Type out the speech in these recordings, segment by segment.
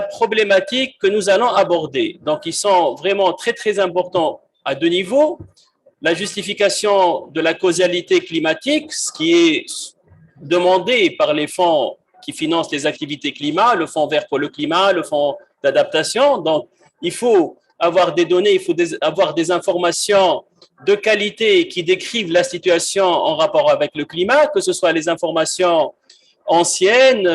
problématiques que nous allons aborder. Donc, ils sont vraiment très, très importants à deux niveaux. La justification de la causalité climatique, ce qui est demandé par les fonds qui financent les activités climat, le fonds vert pour le climat, le fonds d'adaptation. Donc, il faut avoir des données, il faut avoir des informations de qualité qui décrivent la situation en rapport avec le climat, que ce soit les informations anciennes,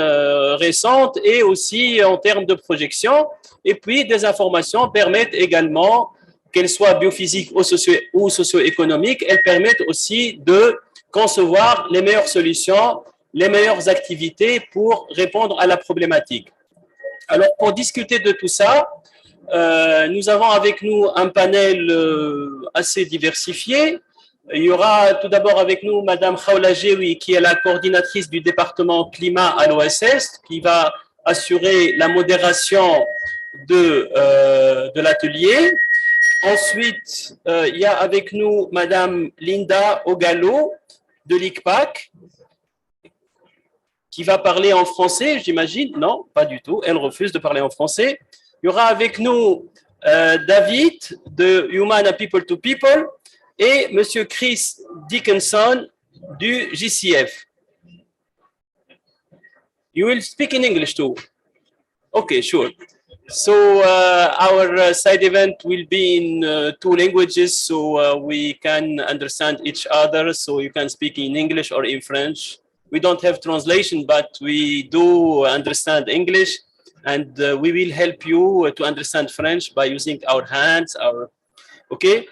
récentes et aussi en termes de projection. Et puis, des informations permettent également, qu'elles soient biophysiques ou socio-économiques, elles permettent aussi de concevoir les meilleures solutions, les meilleures activités pour répondre à la problématique. Alors, pour discuter de tout ça, nous avons avec nous un panel assez diversifié. Il y aura tout d'abord avec nous Madame Khawla Jewi, qui est la coordinatrice du département climat à l'OSS, qui va assurer la modération de l'atelier. Ensuite, il y a avec nous Madame Linda Ogalo de l'ICPAC, qui va parler en français, j'imagine. Non, pas du tout. Elle refuse de parler en français. Il y aura avec nous David de Human People to People et Monsieur Chris Dickinson du JCF. You will speak in English too? Okay, sure. So our side event will be in two languages, so we can understand each other. So you can speak in English or in French. We don't have translation, but we do understand English, and we will help you to understand French by using our hands. Okay.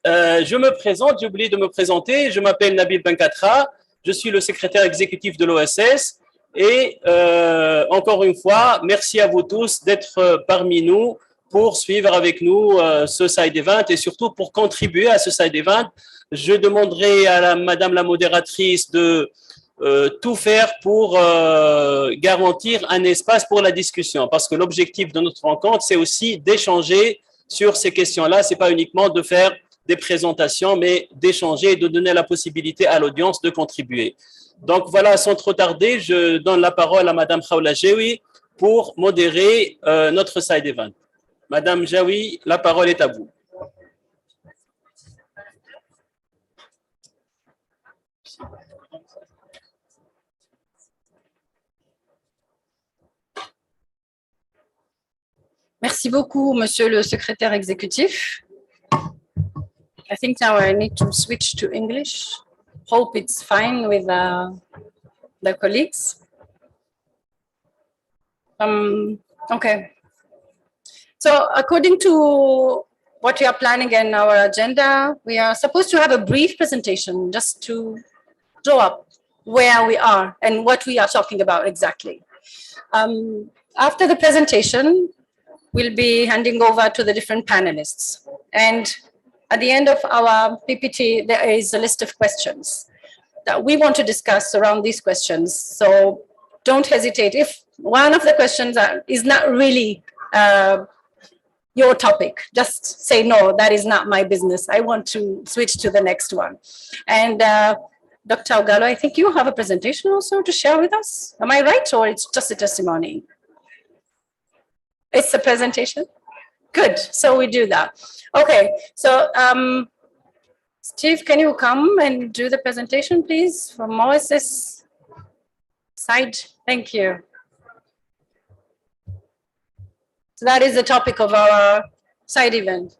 Je me présente, j'ai oublié de me présenter. Je m'appelle Nabil Benkatra. Je suis le secrétaire exécutif de l'OSS. Et encore une fois, merci à vous tous d'être parmi nous pour suivre avec nous ce side event et surtout pour contribuer à ce side event. Je demanderai à Madame la modératrice de tout faire pour garantir un espace pour la discussion, parce que l'objectif de notre rencontre, c'est aussi d'échanger sur ces questions-là. Ce n'est pas uniquement de faire des présentations, mais d'échanger et de donner la possibilité à l'audience de contribuer. Donc voilà, sans trop tarder, je donne la parole à Madame Khawla Jewi pour modérer notre side event. Madame Jawi, la parole est à vous. Merci beaucoup, Monsieur le secrétaire exécutif. I think now I need to switch to English. Hope it's fine with the colleagues. Okay. So according to what we are planning in our agenda, we are supposed to have a brief presentation just to draw up where we are and what we are talking about exactly. After the presentation, we'll be handing over to the different panelists. And at the end of our PPT, there is a list of questions that we want to discuss around these questions. So don't hesitate. If one of the questions is not really your topic, just say, no, that is not my business. I want to switch to the next one. And Dr. Ogalo, I think you have a presentation also to share with us. Am I right, or it's just a testimony? It's a presentation? Good, so we do that. Okay, so Steve, can you come and do the presentation, please, from OSS side? Thank you. So that is the topic of our side event.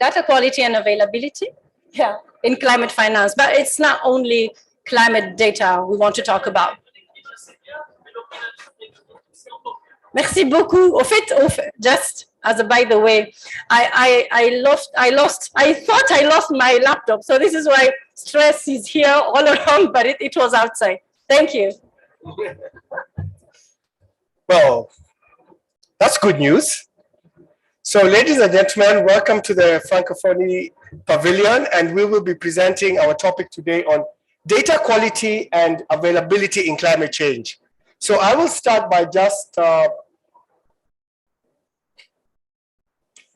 Data quality and availability, yeah, in climate finance, but it's not only climate data we want to talk about. Merci beaucoup. Au fait, just as a by the way, I thought I lost my laptop. So this is why stress is here all around, but it was outside. Thank you. Well, that's good news. So ladies and gentlemen, welcome to the Francophonie Pavilion, and we will be presenting our topic today on data quality and availability in climate change. So I will start by just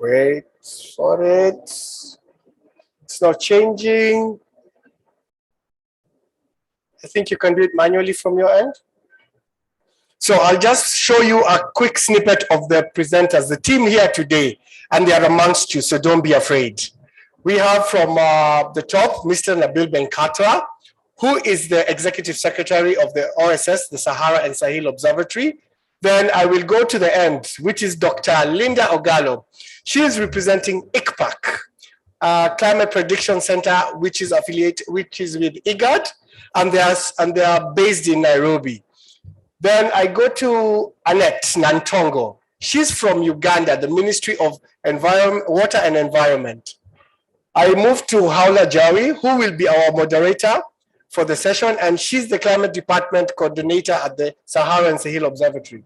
wait for it. It's not changing. I think you can do it manually from your end. So I'll just show you a quick snippet of the presenters, the team here today, and they are amongst you, so don't be afraid. We have from the top, Mr. Nabil Benkatra, who is the Executive Secretary of the OSS, the Sahara and Sahel Observatory. Then I will go to the end, which is Dr. Linda Ogalo. She is representing ICPAC, Climate Prediction Center, which is affiliated, which is with IGAD, and they are based in Nairobi. Then I go to Annette Nantongo. She's from Uganda, the Ministry of Water and Environment. I move to Haula Jawi, who will be our moderator for the session, and she's the Climate Department Coordinator at the Sahara and Sahel Observatory.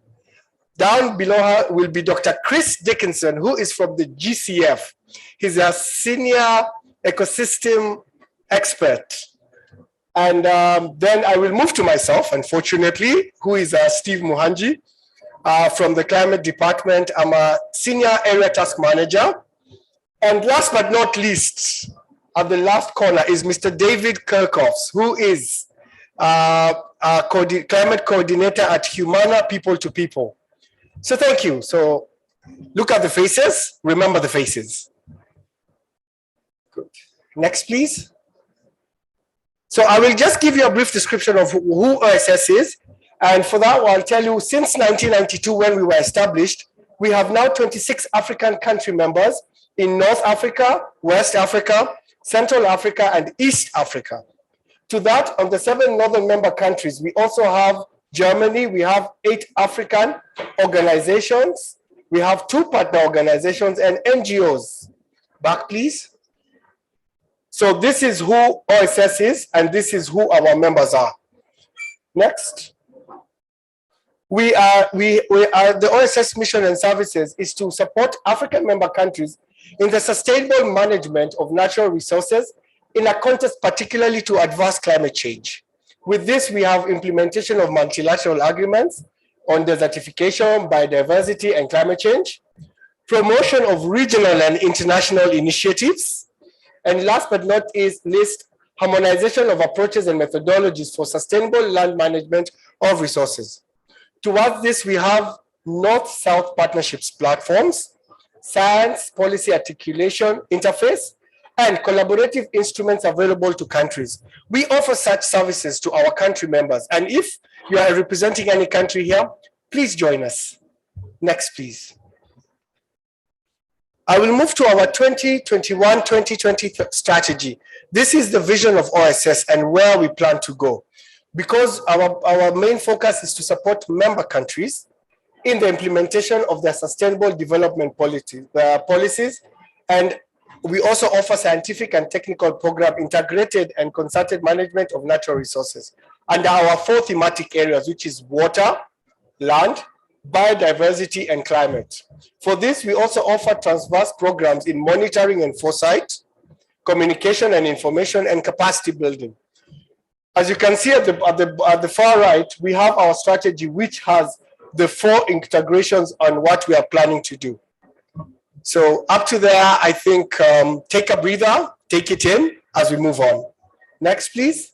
Down below her will be Dr. Chris Dickinson, who is from the GCF. He's a senior ecosystem expert. And then I will move to myself, unfortunately, who is Steve Muhanji from the Climate Department. I'm a Senior Area Task Manager. And last but not least, at the last corner is Mr. David Kirchhoffs, who is a Climate Coordinator at Humana People to People. So thank you. So look at the faces, remember the faces. Good. Next, please. So I will just give you a brief description of who OSS is. And for that, I'll tell you, since 1992, when we were established, we have now 26 African country members in North Africa, West Africa, Central Africa, and East Africa. To that, on the 7 northern member countries, we also have Germany, we have 8 African organizations, we have 2 partner organizations and NGOs. Back, please. So this is who OSS is, and this is who our members are. Next. The OSS mission and services is to support African member countries in the sustainable management of natural resources in a context particularly to adverse climate change. With this, we have implementation of multilateral agreements on desertification, biodiversity, and climate change, promotion of regional and international initiatives, and last but not least, harmonization of approaches and methodologies for sustainable land management of resources. Towards this, we have North-South partnerships platforms, science policy articulation interface, and collaborative instruments available to countries. We offer such services to our country members. And if you are representing any country here, please join us. Next, please. I will move to our 2021-2020 strategy. This is the vision of OSS and where we plan to go. Because our main focus is to support member countries in the implementation of their sustainable development policies. And we also offer scientific and technical program integrated and concerted management of natural resources under our 4 thematic areas, which is water, land, biodiversity, and climate. For this, we also offer transverse programs in monitoring and foresight, communication and information, and capacity building. As you can see at the far right, we have our strategy, which has the 4 integrations on what we are planning to do. So up to there, I think take a breather, take it in as we move on. Next, please.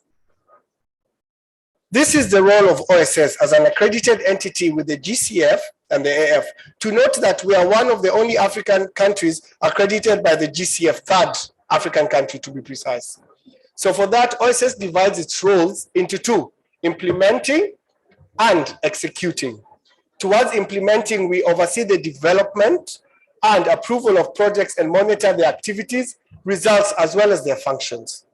This is the role of OSS as an accredited entity with the GCF and the AF. To note that we are one of the only African countries accredited by the GCF, 3rd African country to be precise. So for that, OSS divides its roles into 2, implementing and executing. Towards implementing, we oversee the development and approval of projects and monitor their activities, results, as well as their functions.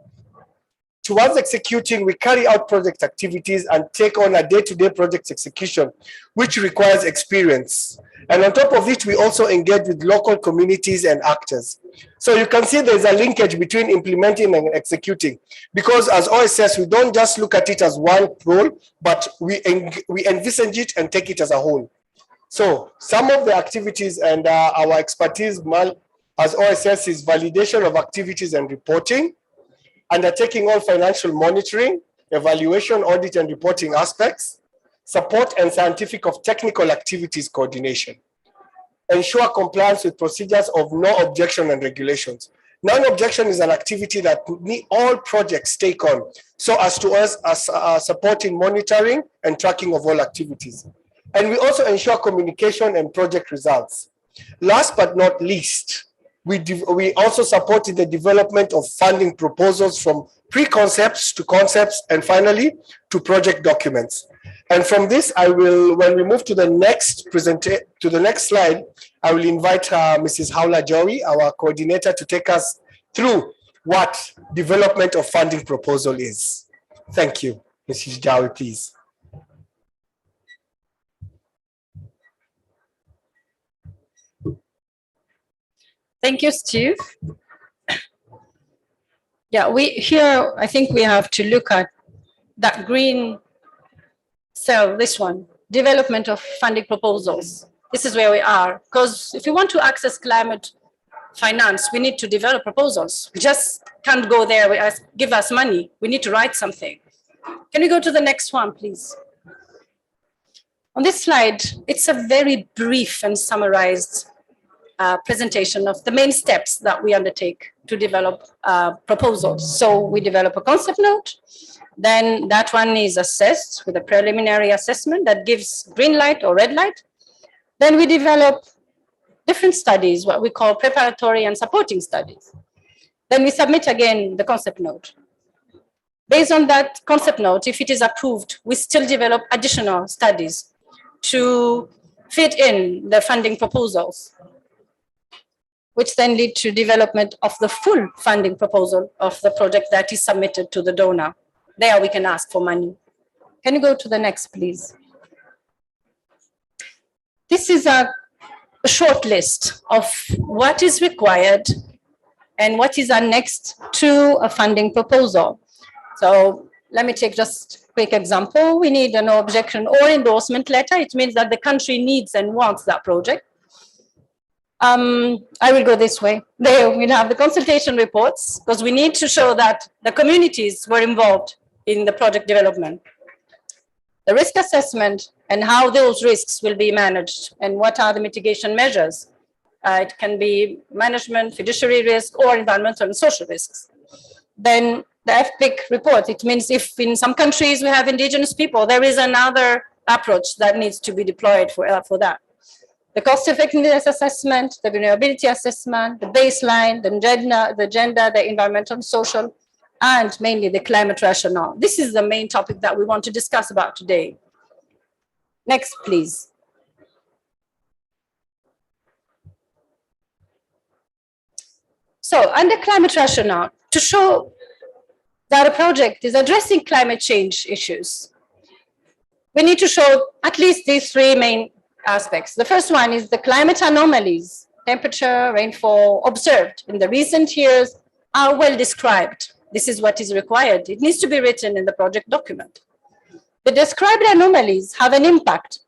Towards executing, we carry out project activities and take on a day-to-day project execution, which requires experience. And on top of it, we also engage with local communities and actors. So you can see there's a linkage between implementing and executing, because as OSS, we don't just look at it as one role, but we envisage it and take it as a whole. So some of the activities and our expertise as OSS is validation of activities and reporting, undertaking all financial monitoring, evaluation, audit, and reporting aspects, support and scientific of technical activities coordination, ensure compliance with procedures of no objection and regulations. Non-objection is an activity that all projects take on, so as to us as supporting monitoring and tracking of all activities. And we also ensure communication and project results. Last but not least, we also supported the development of funding proposals from pre-concepts to concepts, and finally to project documents. And from this, when we move to the next slide, I will invite Mrs. Haula Joey, our coordinator, to take us through what development of funding proposal is. Thank you. Mrs. Joey, please. Thank you, Steve. Yeah, I think we have to look at that green cell, this one, development of funding proposals. This is where we are, because if you want to access climate finance, we need to develop proposals. We just can't go there, give us money. We need to write something. Can you go to the next one, please? On this slide, it's a very brief and summarized presentation of the main steps that we undertake to develop proposals. So we develop a concept note, then that one is assessed with a preliminary assessment that gives green light or red light. Then we develop different studies, what we call preparatory and supporting studies. Then we submit again the concept note. Based on that concept note, if it is approved, we still develop additional studies to fit in the funding proposals, which then lead to development of the full funding proposal of the project that is submitted to the donor. There we can ask for money. Can you go to the next, please? This is a short list of what is required and what is annexed to a funding proposal. So let me take just a quick example. We need an objection or endorsement letter. It means that the country needs and wants that project. I will go this way. There we have the consultation reports, because we need to show that the communities were involved in the project development. The risk assessment and how those risks will be managed and what are the mitigation measures. It can be management, fiduciary risk, or environmental and social risks. Then the FPIC report, it means if in some countries we have indigenous people, there is another approach that needs to be deployed for that. The cost effectiveness assessment, the vulnerability assessment, the baseline, the gender, the environmental and social, and mainly the climate rationale. This is the main topic that we want to discuss about today. Next, please. So under climate rationale, to show that a project is addressing climate change issues, we need to show at least these three main aspects. The first one is the climate anomalies, temperature, rainfall observed in the recent years are well described. This is what is required. It needs to be written in the project document. The described anomalies have an impact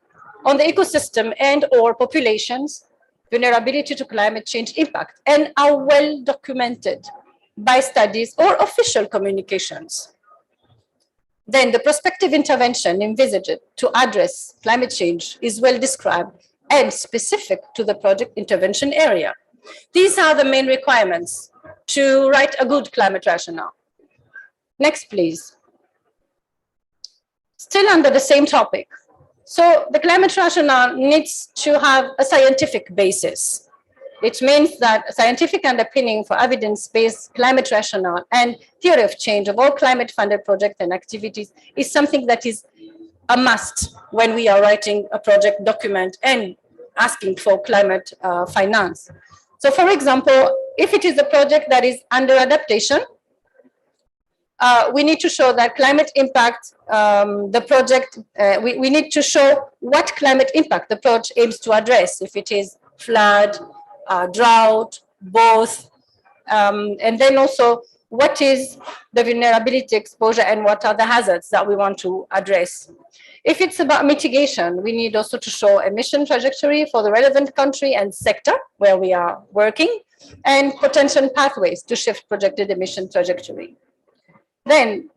on the ecosystem and or populations, vulnerability to climate change impact, and are well documented by studies or official communications. Then the prospective intervention envisaged to address climate change is well described and specific to the project intervention area. These are the main requirements to write a good climate rationale. Next, please. Still under the same topic. So the climate rationale needs to have a scientific basis. It means that scientific underpinning for evidence-based climate rationale and theory of change of all climate-funded projects and activities is something that is a must when we are writing a project document and asking for climate finance. So for example, if it is a project that is under adaptation, we need to show that climate impact, the project, we need to show what climate impact the project aims to address, if it is flood, drought, both, and then also what is the vulnerability exposure and what are the hazards that we want to address. If it's about mitigation, we need also to show emission trajectory for the relevant country and sector where we are working, and potential pathways to shift projected emission trajectory. Then,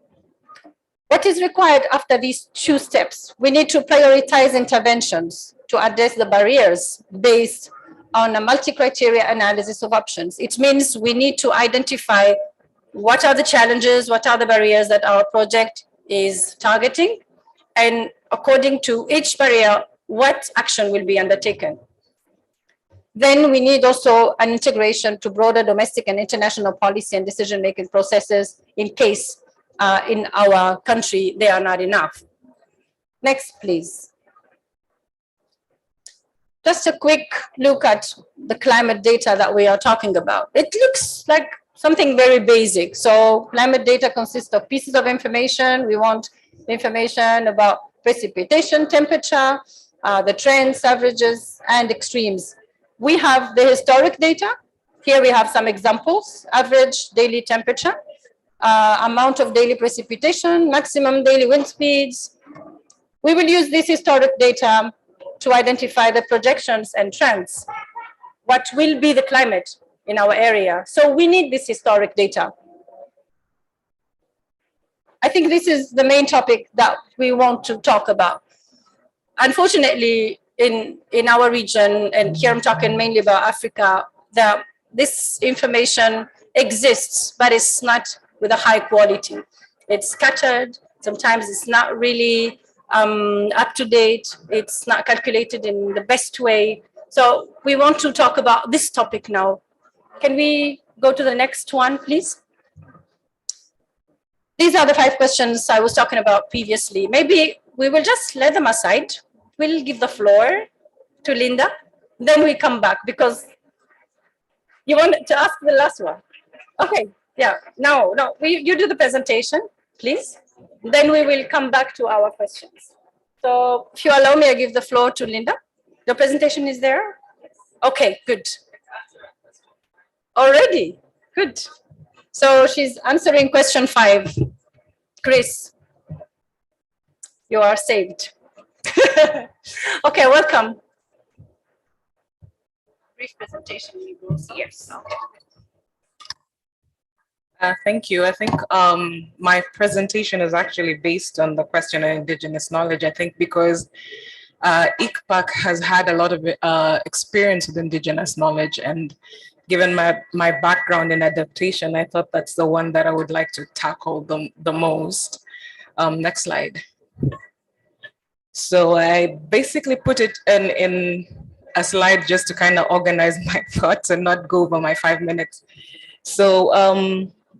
what is required after these two steps? We need to prioritize interventions to address the barriers based on a multi-criteria analysis of options. It means we need to identify what are the challenges, what are the barriers that our project is targeting, and according to each barrier, what action will be undertaken. Then we need also an integration to broader domestic and international policy and decision-making processes in case in our country they are not enough. Next, please. Just a quick look at the climate data that we are talking about. It looks like something very basic. So climate data consists of pieces of information. We want information about precipitation, temperature, the trends, averages, and extremes. We have the historic data. Here we have some examples: average daily temperature, amount of daily precipitation, maximum daily wind speeds. We will use this historic data to identify the projections and trends. What will be the climate in our area? So we need this historic data. I think this is the main topic that we want to talk about. Unfortunately, in our region, and here I'm talking mainly about Africa, this information exists, but it's not with a high quality. It's scattered. Sometimes it's not really up to date. It's not calculated in the best way. So we want to talk about this topic now. Can we go to the next one, please? These are the 5 questions I was talking about previously. Maybe we will just let them aside. We'll give the floor to Linda. Then we come back because you wanted to ask the last one. Okay, yeah, no, you do the presentation, please. Then we will come back to our questions. So if you allow me, I give the floor to Linda. The presentation is there? Okay, good. Already, good. So she's answering question 5. Chris, you are saved. Okay, welcome. Brief presentation, you will see. Yes. Okay. Thank you. I think my presentation is actually based on the question of indigenous knowledge. I think because ICPAC has had a lot of experience with indigenous knowledge, and given my background in adaptation, I thought that's the one that I would like to tackle the most. Next slide. So I basically put it in a slide just to kind of organize my thoughts and not go over my 5 minutes. So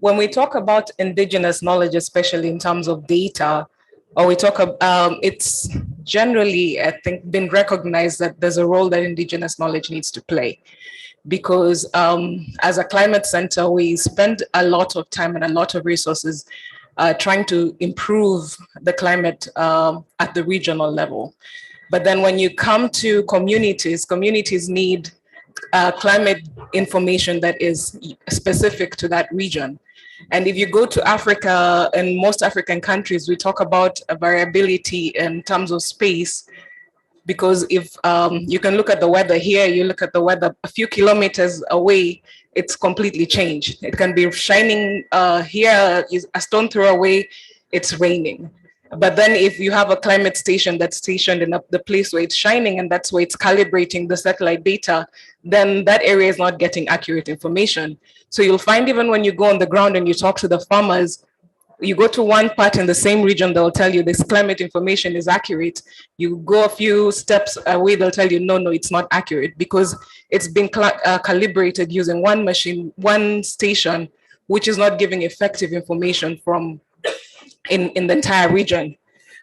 when we talk about indigenous knowledge, especially in terms of data, or we talk about, it's generally, I think, been recognized that there's a role that indigenous knowledge needs to play. Because as a climate center, we spend a lot of time and a lot of resources trying to improve the climate at the regional level. But then when you come to communities, communities need climate information that is specific to that region. And if you go to Africa, in most African countries, we talk about a variability in terms of space, because if you can look at the weather here, you look at the weather a few kilometers away, it's completely changed. It can be shining here, a stone throw away, it's raining. But then if you have a climate station that's stationed in the place where it's shining, and that's where it's calibrating the satellite data, then that area is not getting accurate information. So you'll find even when you go on the ground and you talk to the farmers, you go to one part in the same region, they'll tell you this climate information is accurate. You go a few steps away, they'll tell you, no, it's not accurate, because it's been calibrated using one machine, one station, which is not giving effective information from in the entire region.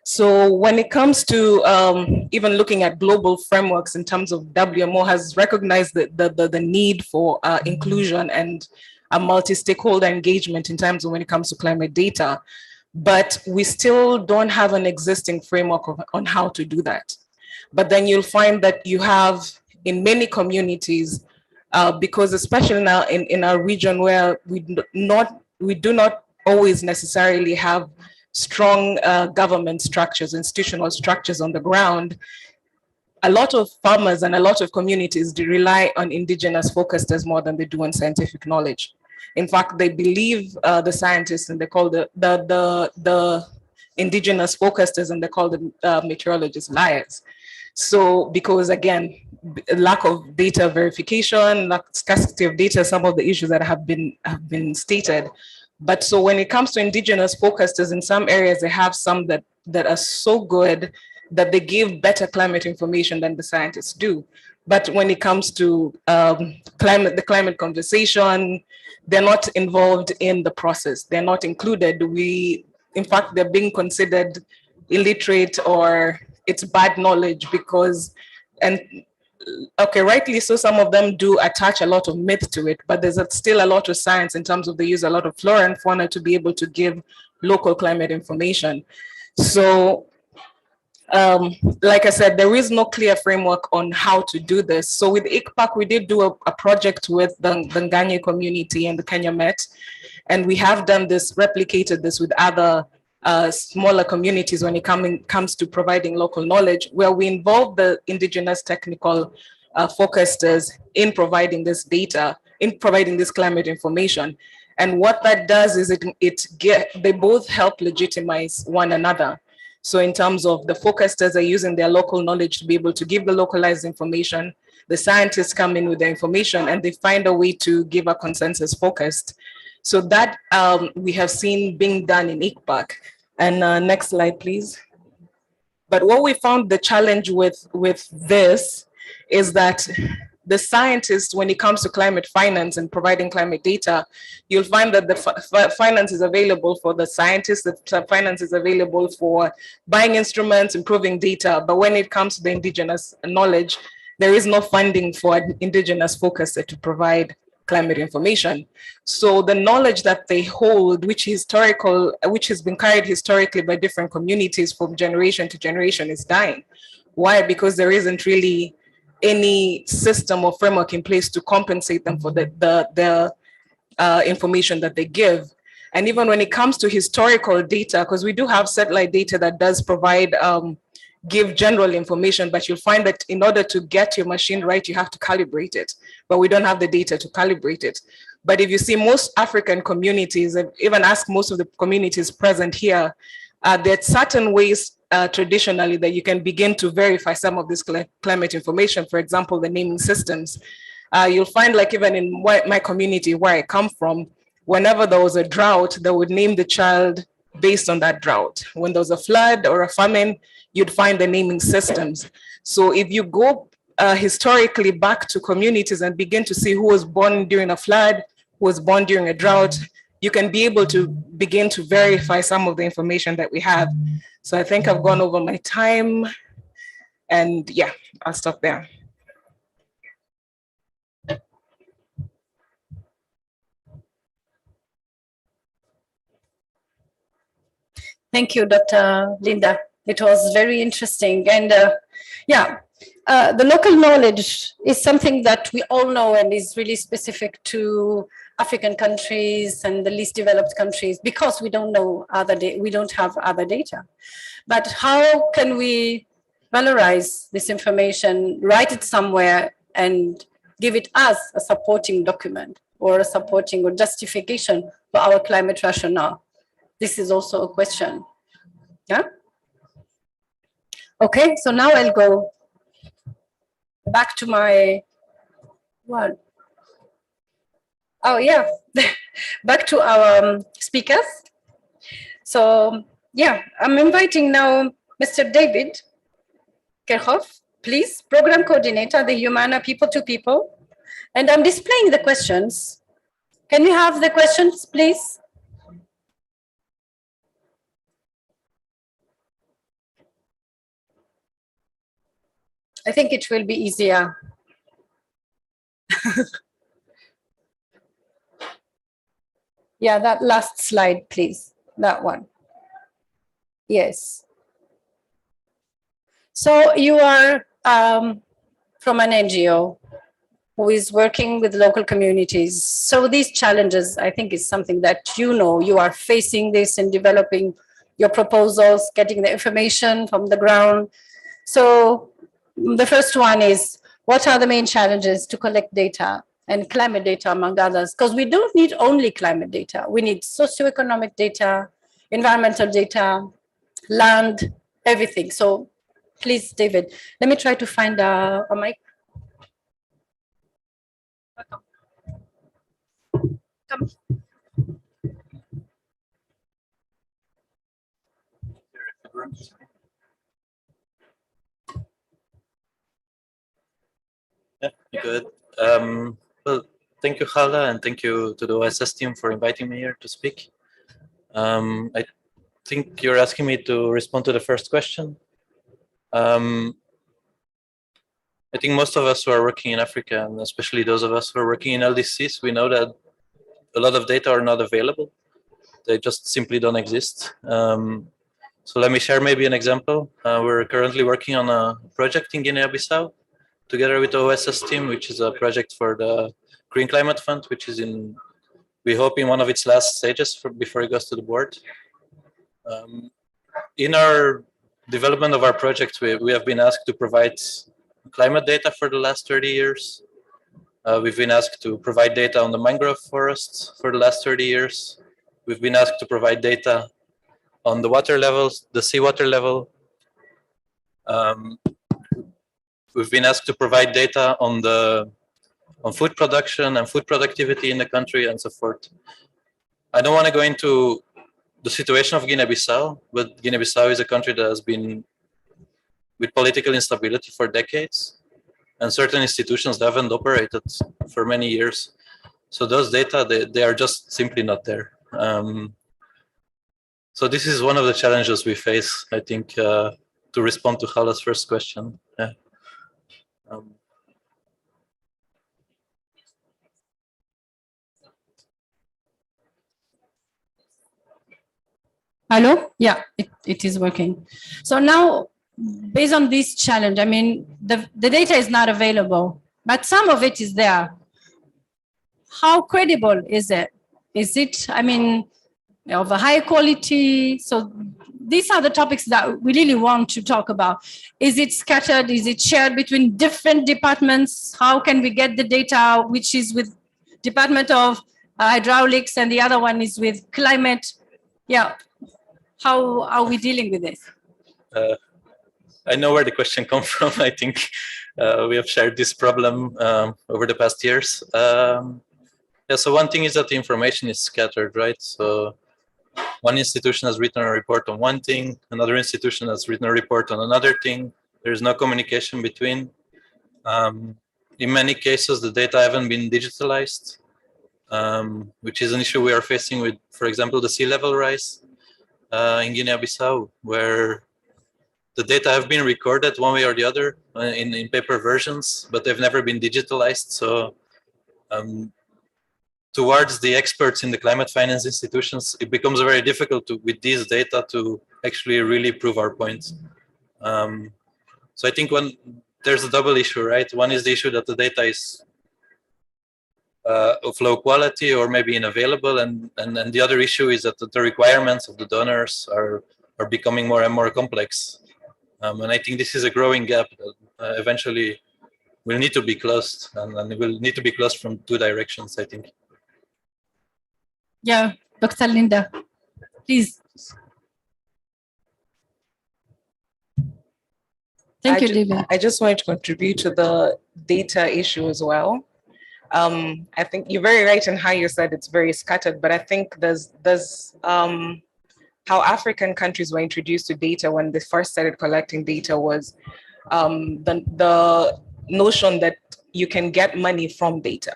So when it comes to even looking at global frameworks in terms of WMO has recognized the need for inclusion and a multi-stakeholder engagement in terms of when it comes to climate data, but we still don't have an existing framework on how to do that. But then you'll find that you have in many communities, because especially now in our region where we do not always necessarily have strong government structures, institutional structures on the ground, a lot of farmers and a lot of communities rely on indigenous focusers more than they do on scientific knowledge. In fact, they believe the scientists, and they call the indigenous focusers, and they call the meteorologists liars. So because again, lack of data verification, scarcity of data, some of the issues that have been stated. But so when it comes to indigenous focusers, in some areas they have some that are so good that they give better climate information than the scientists do. But when it comes to the climate conversation, they're not involved in the process. They're not included. In fact, they're being considered illiterate, or it's bad knowledge because, and okay, rightly so, some of them do attach a lot of myth to it, but there's still a lot of science in terms of they use a lot of flora and fauna to be able to give local climate information. So like I said, there is no clear framework on how to do this. So with ICPAC, we did do a project with the Nganye community and the Kenya Met, and we have done this, replicated this with other smaller communities when it comes to providing local knowledge, where we involve the indigenous technical forecasters in providing this data, in providing this climate information. And what that does is they both help legitimize one another. So in terms of the forecasters are using their local knowledge to be able to give the localized information, the scientists come in with the information and they find a way to give a consensus forecast. So that we have seen being done in ICPAC. And next slide, please. But what we found the challenge with this is that the scientists, when it comes to climate finance and providing climate data, you'll find that the finance is available for the scientists, the finance is available for buying instruments, improving data. But when it comes to the indigenous knowledge, there is no funding for an indigenous focuser to provide climate information. So the knowledge that they hold, which has been carried historically by different communities from generation to generation, is dying. Why? Because there isn't really any system or framework in place to compensate them for the information that they give. And even when it comes to historical data, because we do have satellite data that does provide, give general information, but you'll find that in order to get your machine right, you have to calibrate it, but we don't have the data to calibrate it. But if you see most African communities, and even ask most of the communities present here, there are certain ways traditionally that you can begin to verify some of this climate information. For example, the naming systems. You'll find, like even in my community where I come from, whenever there was a drought, they would name the child based on that drought. When there was a flood or a famine, you'd find the naming systems. So if you go historically back to communities and begin to see who was born during a flood, who was born during a drought, you can be able to begin to verify some of the information that we have. So I think I've gone over my time, and yeah, I'll stop there. Thank you, Dr. Linda. It was very interesting. And the local knowledge is something that we all know and is really specific to African countries and the least developed countries, because we don't know we don't have other data. But how can we valorize this information, write it somewhere, and give it as a supporting document or a supporting or justification for our climate rationale? This is also a question. Yeah. Okay, so now I'll go back to my one. Oh yeah, back to our speakers. So yeah, I'm inviting now Mr. David Kerhoff, please, Program Coordinator, the Humana People to People. And I'm displaying the questions. Can we have the questions, please? I think it will be easier. Yeah, that last slide, please. That one. Yes. So you are from an NGO who is working with local communities. So these challenges, I think, is something that you are facing this in developing your proposals, getting the information from the ground. So the first one is, what are the main challenges to collect data and climate data, among others? Because we don't need only climate data. We need socioeconomic data, environmental data, land, everything. So please, David, let me try to find a mic. Come. Good. Well, thank you, Hala, and thank you to the OSS team for inviting me here to speak. I think you're asking me to respond to the first question. I think most of us who are working in Africa, and especially those of us who are working in LDCs, we know that a lot of data are not available. They just simply don't exist. So let me share maybe an example. We're currently working on a project in Guinea-Bissau together with the OSS team, which is a project for the Green Climate Fund, which is in, we hope, in one of its last stages before it goes to the board. In our development of our project, we have been asked to provide climate data for the last 30 years. We've been asked to provide data on the mangrove forests for the last 30 years. We've been asked to provide data on the water levels, the seawater level. We've been asked to provide data on food production and food productivity in the country and so forth. I don't want to go into the situation of Guinea-Bissau, but Guinea-Bissau is a country that has been with political instability for decades, and certain institutions that haven't operated for many years. So those data, they are just simply not there. So this is one of the challenges we face, I think, to respond to Hala's first question. Yeah. Hello? Yeah, it is working. So now, based on this challenge, I mean, the data is not available, but some of it is there. How credible is it? Is it, I mean, of a high quality? So these are the topics that we really want to talk about. Is it scattered? Is it shared between different departments? How can we get the data, which is with Department of Hydraulics and the other one is with climate? Yeah. How are we dealing with this? I know where the question comes from. I think we have shared this problem over the past years. Yeah, so one thing is that the information is scattered, right? So one institution has written a report on one thing, another institution has written a report on another thing. There's no communication between. In many cases, the data haven't been digitalized, which is an issue we are facing with, for example, the sea level rise in Guinea-Bissau, where the data have been recorded one way or the other in paper versions, but they've never been digitalized. So towards the experts in the climate finance institutions, it becomes very difficult with these data to actually really prove our points. So I think there's a double issue, right? One is the issue that the data is of low quality or maybe unavailable, and then the other issue is that the requirements of the donors are becoming more and more complex. And I think this is a growing gap that eventually will need to be closed, and it will need to be closed from two directions, I think. Yeah, Dr. Linda, please. Thank you, David. I just wanted to contribute to the data issue as well. I think you're very right in how you said it's very scattered, but I think there's how African countries were introduced to data when they first started collecting data was the notion that you can get money from data,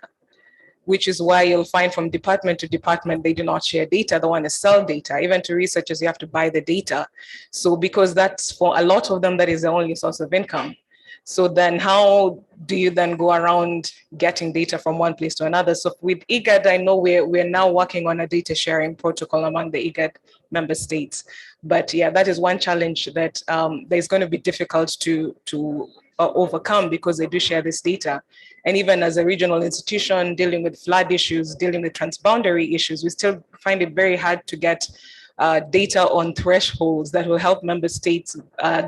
which is why you'll find from department to department, they do not share data. They want to sell data. Even to researchers, you have to buy the data. So because that's for a lot of them, that is the only source of income. So then how do you then go around getting data from one place to another? So with IGAD, I know we're now working on a data sharing protocol among the IGAD member states. But yeah, that is one challenge that there's going to be difficult to overcome because they do share this data. And even as a regional institution dealing with flood issues, dealing with transboundary issues, we still find it very hard to get data on thresholds that will help member states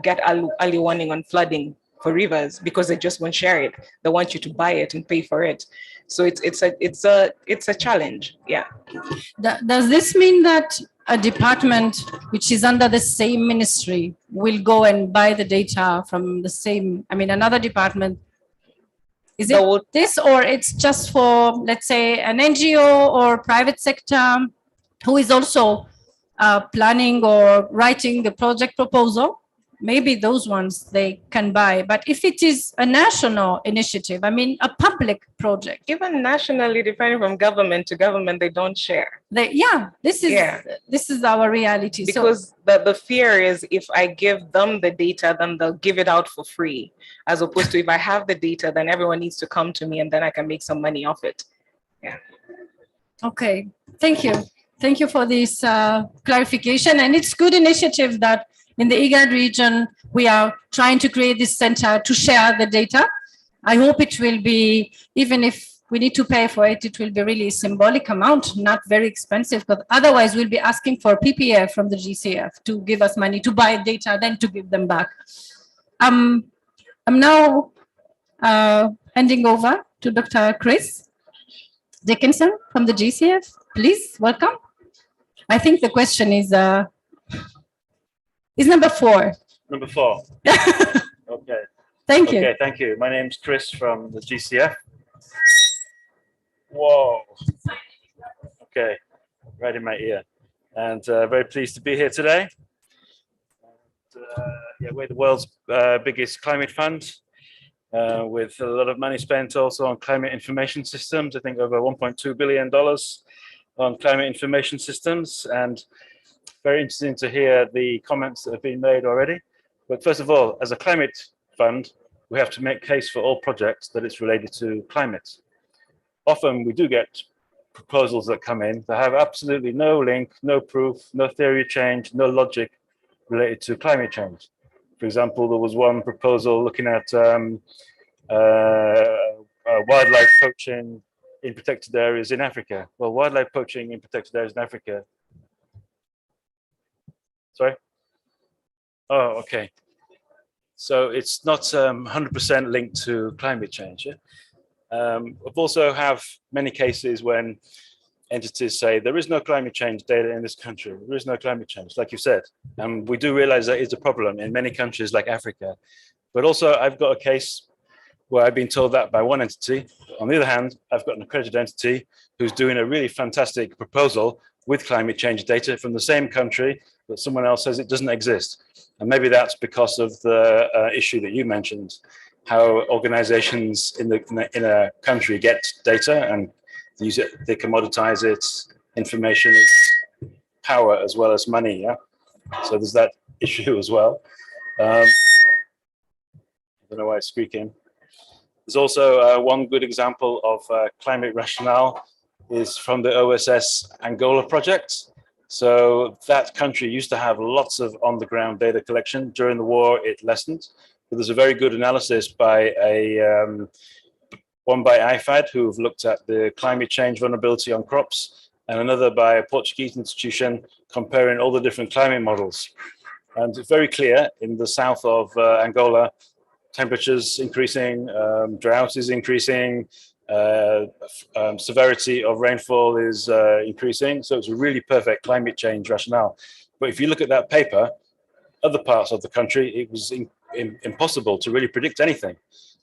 get early warning on flooding for rivers, because they just won't share it. They want you to buy it and pay for it. So it's a challenge. Yeah. Does this mean that a department which is under the same ministry will go and buy the data from the same, I mean, another department? Is it this, or it's just for, let's say, an NGO or private sector who is also planning or writing the project proposal? maybe those ones they can buy. But if it is a national initiative, I mean, a public project, Even nationally, depending from government to government, they don't share. this is our reality. Because the fear is if I give them the data, then they'll give it out for free. As opposed to if I have the data, then everyone needs to come to me and then I can make some money off it. Yeah. Okay, thank you. Thank you for this clarification. And it's good initiative that in the IGAD region, we are trying to create this center to share the data. I hope it will be, even if we need to pay for it, it will be really symbolic amount, not very expensive, because otherwise we'll be asking for PPF from the GCF to give us money to buy data, then to give them back. I'm now handing over to Dr. Chris Dickinson from the GCF. Please, welcome. I think the question is number 4. Number 4. Okay. Thank you. Okay, thank you. My name's Chris from the GCF. Whoa. Okay, right in my ear. And very pleased to be here today. Yeah, we're the world's biggest climate fund, with a lot of money spent also on climate information systems. I think over $1.2 billion on climate information systems, and very interesting to hear the comments that have been made already. But first of all, as a climate fund, we have to make case for all projects that it's related to climate. Often we do get proposals that come in that have absolutely no link, no proof, no theory of change, no logic related to climate change. For example, there was one proposal looking at wildlife poaching in protected areas in Africa. Well, wildlife poaching in protected areas in Africa. Sorry? Oh, okay. So it's not 100% linked to climate change. Yeah? We've also have many cases when entities say there is no climate change data in this country. There is no climate change, like you said. And we do realize that is a problem in many countries like Africa. But also I've got a case where I've been told that by one entity. On the other hand, I've got an accredited entity who's doing a really fantastic proposal with climate change data from the same country, but someone else says it doesn't exist. And maybe that's because of the issue that you mentioned, how organizations in a country get data and use it, they commoditize it. Information is power as well as money, yeah? So there's that issue as well. I don't know why it's squeaking. There's also one good example of climate rationale is from the OSS Angola project. So that country used to have lots of on-the-ground data collection. During the war, it lessened. But there's a very good analysis by one by IFAD, who've looked at the climate change vulnerability on crops, and another by a Portuguese institution comparing all the different climate models. And it's very clear in the south of Angola, temperatures increasing, drought is increasing, severity of rainfall is increasing. So it's a really perfect climate change rationale. But if you look at that paper, other parts of the country, it was impossible to really predict anything.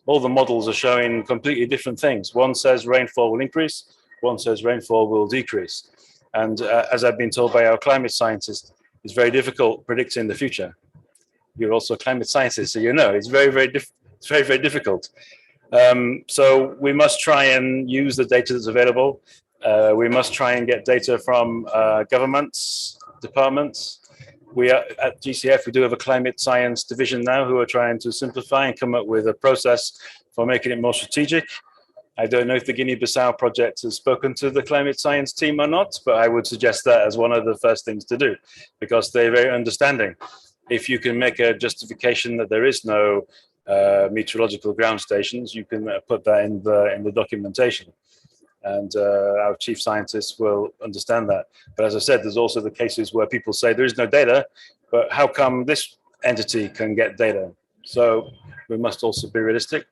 All the models are showing completely different things. One says rainfall will increase, one says rainfall will decrease. And as I've been told by our climate scientists, it's very difficult predicting the future. You're also a climate scientist, so you know it's very, very difficult. So we must try and use the data that's available. We must try and get data from governments, departments. We are at GCF, we do have a climate science division now who are trying to simplify and come up with a process for making it more strategic. I don't know if the Guinea-Bissau project has spoken to the climate science team or not, but I would suggest that as one of the first things to do, because they're very understanding. If you can make a justification that there is no meteorological ground stations, you can put that in the documentation. And our chief scientists will understand that. But as I said, there's also the cases where people say there is no data, but how come this entity can get data? So we must also be realistic.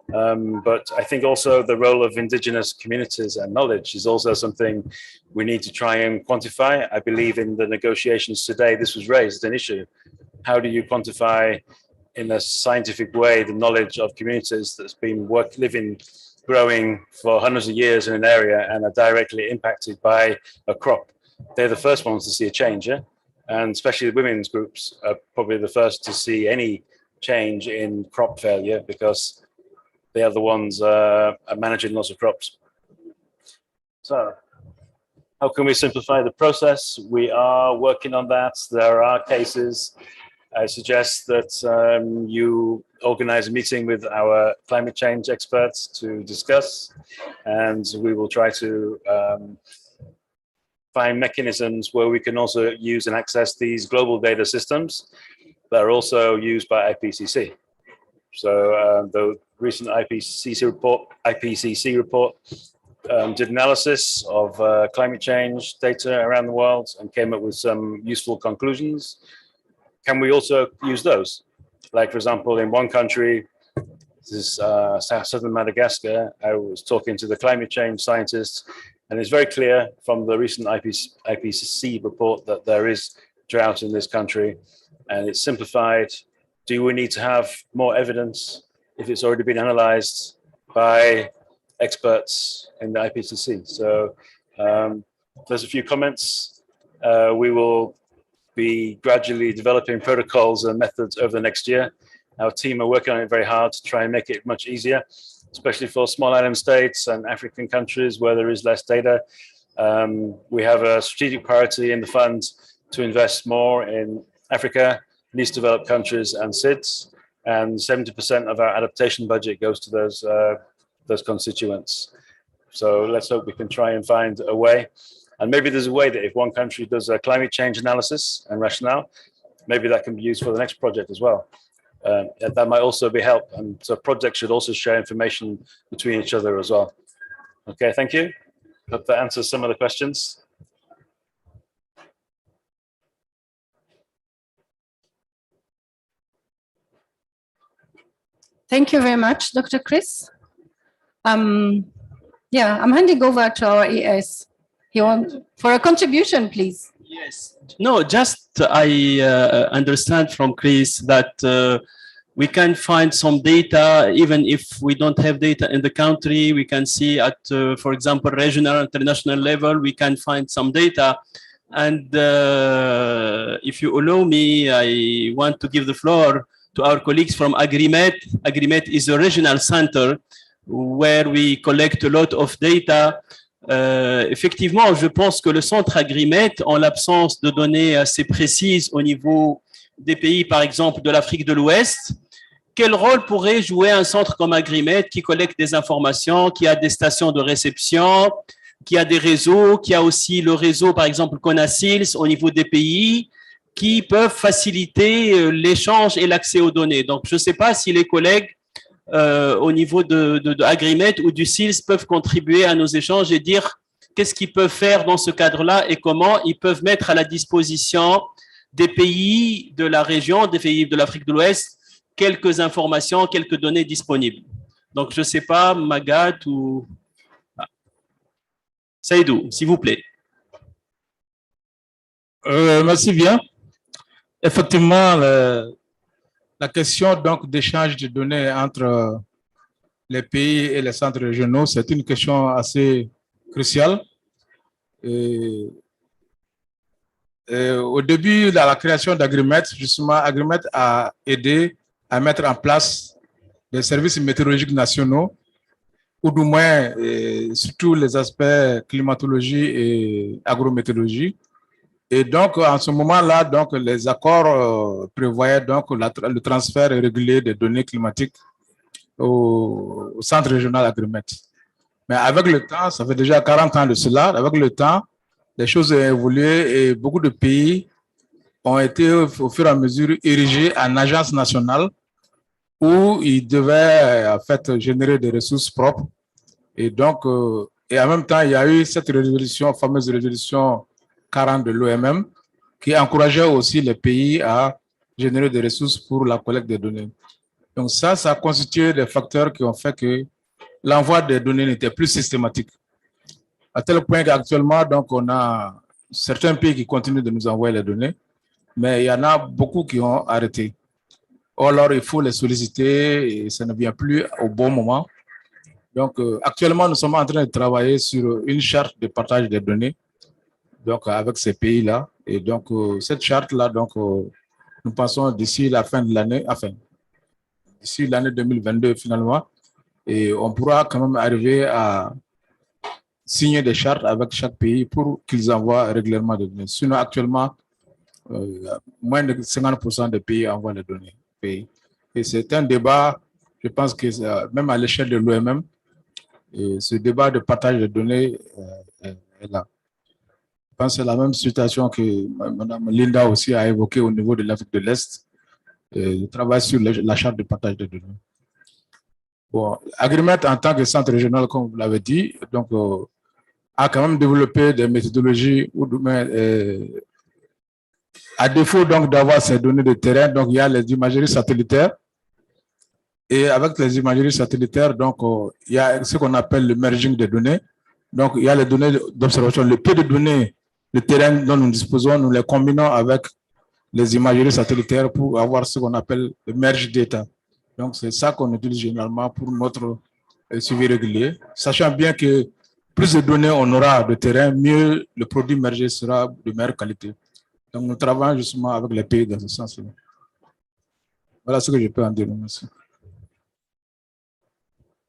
But I think also the role of indigenous communities and knowledge is also something we need to try and quantify. I believe in the negotiations today, this was raised as an issue. How do you quantify in a scientific way the knowledge of communities that's been living, growing for hundreds of years in an area and are directly impacted by a crop? They're the first ones to see a change, yeah? and especially the women's groups are probably the first to see any change in crop failure because they are the ones managing lots of crops. So how can we simplify the process? We are working on that. There are cases. I suggest that you organize a meeting with our climate change experts to discuss, and we will try to find mechanisms where we can also use and access these global data systems that are also used by IPCC. So the recent IPCC report did analysis of climate change data around the world and came up with some useful conclusions. Can we also use those? Like, for example, in one country, this is southern Madagascar, I was talking to the climate change scientists, and it's very clear from the recent IPCC report that there is drought in this country, and it's simplified. Do we need to have more evidence if it's already been analyzed by experts in the IPCC? So there's a few comments. We will be gradually developing protocols and methods over the next year. Our team are working on it very hard to try and make it much easier, especially for small island states and African countries where there is less data. We have a strategic priority in the fund to invest more in Africa, least developed countries and SIDS, and 70% of our adaptation budget goes to those constituents. So let's hope we can try and find a way. And maybe there's a way that if one country does a climate change analysis and rationale, maybe that can be used for the next project as well. That might also be help. And so projects should also share information between each other as well. Okay, thank you. Hope that answers some of the questions. Thank you very much, Dr. Chris. Yeah, I'm handing over to our ES. You want for a contribution, please? Yes. No, just I understand from Chris that we can find some data, even if we don't have data in the country, we can see at, for example, regional, international level, we can find some data. And if you allow me, I want to give the floor to our colleagues from Agrimet. Agrimet is a regional center where we collect a lot of data. Effectivement, je pense que le centre Agrimet, en l'absence de données assez précises au niveau des pays, par exemple, de l'Afrique de l'Ouest, quel rôle pourrait jouer un centre comme Agrimet qui collecte des informations, qui a des stations de réception, qui a des réseaux, qui a aussi le réseau, par exemple, CONACYLS au niveau des pays, qui peuvent faciliter l'échange et l'accès aux données. Donc, je ne sais pas si les collègues au niveau de Agrimet ou du CILS peuvent contribuer à nos échanges et dire qu'est-ce qu'ils peuvent faire dans ce cadre-là et comment ils peuvent mettre à la disposition des pays de la région, des pays de l'Afrique de l'Ouest, quelques informations, quelques données disponibles. Donc, je ne sais pas, Magat ou... Saïdou, s'il vous plaît. Merci bien. Effectivement, la question donc d'échange de données entre les pays et les centres régionaux, c'est une question assez cruciale. Au début de la création d'Agrimet, justement, Agrimet a aidé à mettre en place des services météorologiques nationaux, ou du moins sur tous les aspects climatologie et agrométéorologie. Et donc, en ce moment-là, donc, les accords prévoyaient donc le transfert régulier des données climatiques au centre régional Agrimet. Mais avec le temps, ça fait déjà 40 ans de cela, avec le temps, les choses ont évolué et beaucoup de pays ont été au fur et à mesure érigés en agence nationale où ils devaient en fait générer des ressources propres. Et donc, et en même temps, il y a eu cette résolution, fameuse résolution 40 de l'OMM, qui encourageait aussi les pays à générer des ressources pour la collecte des données. Donc ça a constitué des facteurs qui ont fait que l'envoi des données n'était plus systématique. À tel point qu'actuellement, donc, on a certains pays qui continuent de nous envoyer les données, mais il y en a beaucoup qui ont arrêté. Or, alors, il faut les solliciter et ça ne vient plus au bon moment. Donc, actuellement, nous sommes en train de travailler sur une charte de partage des données, donc avec ces pays-là, Et donc, cette charte-là, donc, nous pensons d'ici la fin de l'année, enfin, d'ici l'année 2022 finalement, et on pourra quand même arriver à signer des chartes avec chaque pays pour qu'ils envoient régulièrement des données. Sinon, actuellement, moins de 50% des pays envoient les données. Et c'est un débat, je pense que même à l'échelle de l'OMM, ce débat de partage de données est là. Je pense que c'est la même situation que Mme Linda aussi a évoqué au niveau de l'Afrique de l'Est. Je travaille sur la charte de partage de données. Bon, Agrimet, en tant que centre régional, comme vous l'avez dit, donc, a quand même développé des méthodologies à défaut donc d'avoir ces données de terrain. Donc, il y a les imageries satellitaires. Et avec les imageries satellitaires, donc, il y a ce qu'on appelle le merging des données. Donc, il y a les données d'observation. Le peu de données de terrain dont nous disposons, nous les combinons avec les imageries satellitaires pour avoir ce qu'on appelle le merge data. Donc, c'est ça qu'on utilise généralement pour notre suivi régulier, sachant bien que plus de données on aura de terrain, mieux le produit mergé sera de meilleure qualité. Donc, nous travaillons justement avec les pays dans ce sens-là. Voilà ce que je peux en dire. Merci.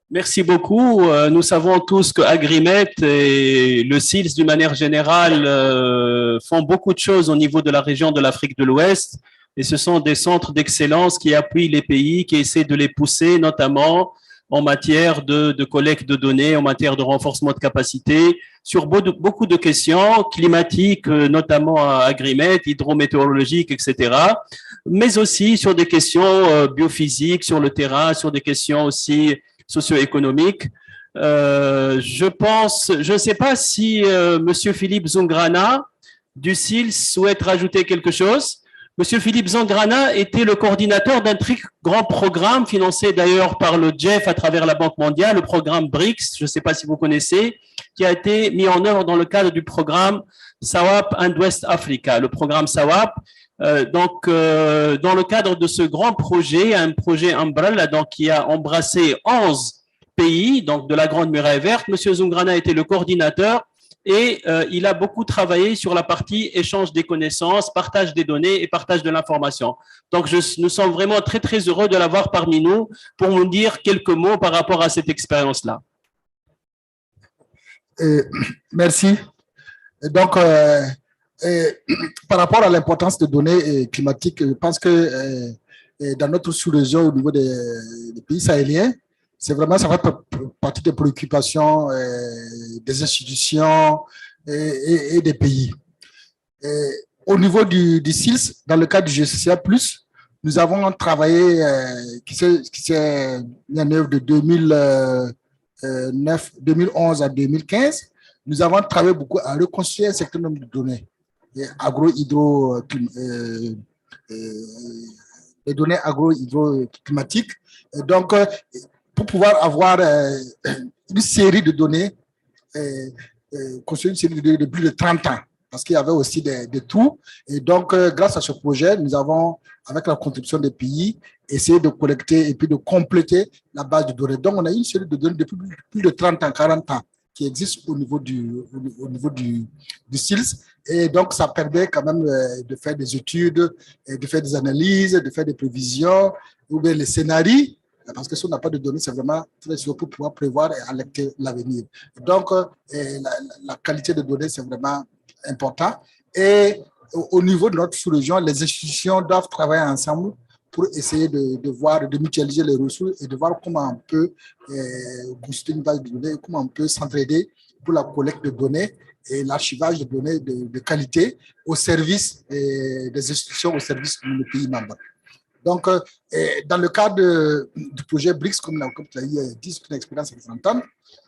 Merci beaucoup. Nous savons tous que Agrimet et le SILS, d'une manière générale, font beaucoup de choses au niveau de la région de l'Afrique de l'Ouest. Et ce sont des centres d'excellence qui appuient les pays, qui essaient de les pousser, notamment en matière de collecte de données, en matière de renforcement de capacité, sur beaucoup de questions climatiques, notamment à Agrimet, hydrométéorologiques, etc., mais aussi sur des questions biophysiques sur le terrain, sur des questions aussi socio-économiques. Je ne sais pas si Monsieur Philippe Zungrana du SIL souhaite rajouter quelque chose. Monsieur Philippe Zangrana était le coordinateur d'un très grand programme financé d'ailleurs par le GEF à travers la Banque mondiale, le programme BRICS, je ne sais pas si vous connaissez, qui a été mis en œuvre dans le cadre du programme SAWAP and West Africa, le programme SAWAP. Dans le cadre de ce grand projet, un projet Umbrella, donc, qui a embrassé 11 pays, donc de la Grande Muraille Verte, Monsieur Zungrana était le coordinateur. Et il a beaucoup travaillé sur la partie échange des connaissances, partage des données et partage de l'information. Donc, nous sommes vraiment très, très heureux de l'avoir parmi nous pour nous dire quelques mots par rapport à cette expérience-là. Merci. Donc, par rapport à l'importance des données climatiques, je pense que dans notre sous-région, au niveau des pays sahéliens, c'est vraiment, ça fait partie des préoccupations des institutions et des pays. Au niveau du SILS, dans le cadre du GCCA+, nous avons travaillé, qui s'est mis en œuvre de 2011 à 2015. Nous avons travaillé beaucoup à reconstruire un certain nombre de données, les données agro-hydro-climatiques. Donc, pour pouvoir avoir une série de données, construire une série de données de plus de 30 ans, parce qu'il y avait aussi des trous. Et donc, grâce à ce projet, nous avons, avec la contribution des pays, essayé de collecter et puis de compléter la base de données. Donc, on a une série de données depuis plus de 30 ans, 40 ans, qui existent au niveau du SILS. Et donc, ça permet quand même de faire des études, de faire des analyses, de faire des prévisions, ou bien les scénarios. Parce que si on n'a pas de données, c'est vraiment très sûr pour pouvoir prévoir et alerter l'avenir. Donc, la qualité de données, c'est vraiment important. Et au niveau de notre sous-région, les institutions doivent travailler ensemble pour essayer de voir, de mutualiser les ressources et de voir comment on peut constituer une base de données, comment on peut s'entraider pour la collecte de données et l'archivage de données de qualité au service des institutions, au service de nos pays membres. Donc, dans le cadre du projet BRICS, comme tu as dit, c'est une expérience excellente.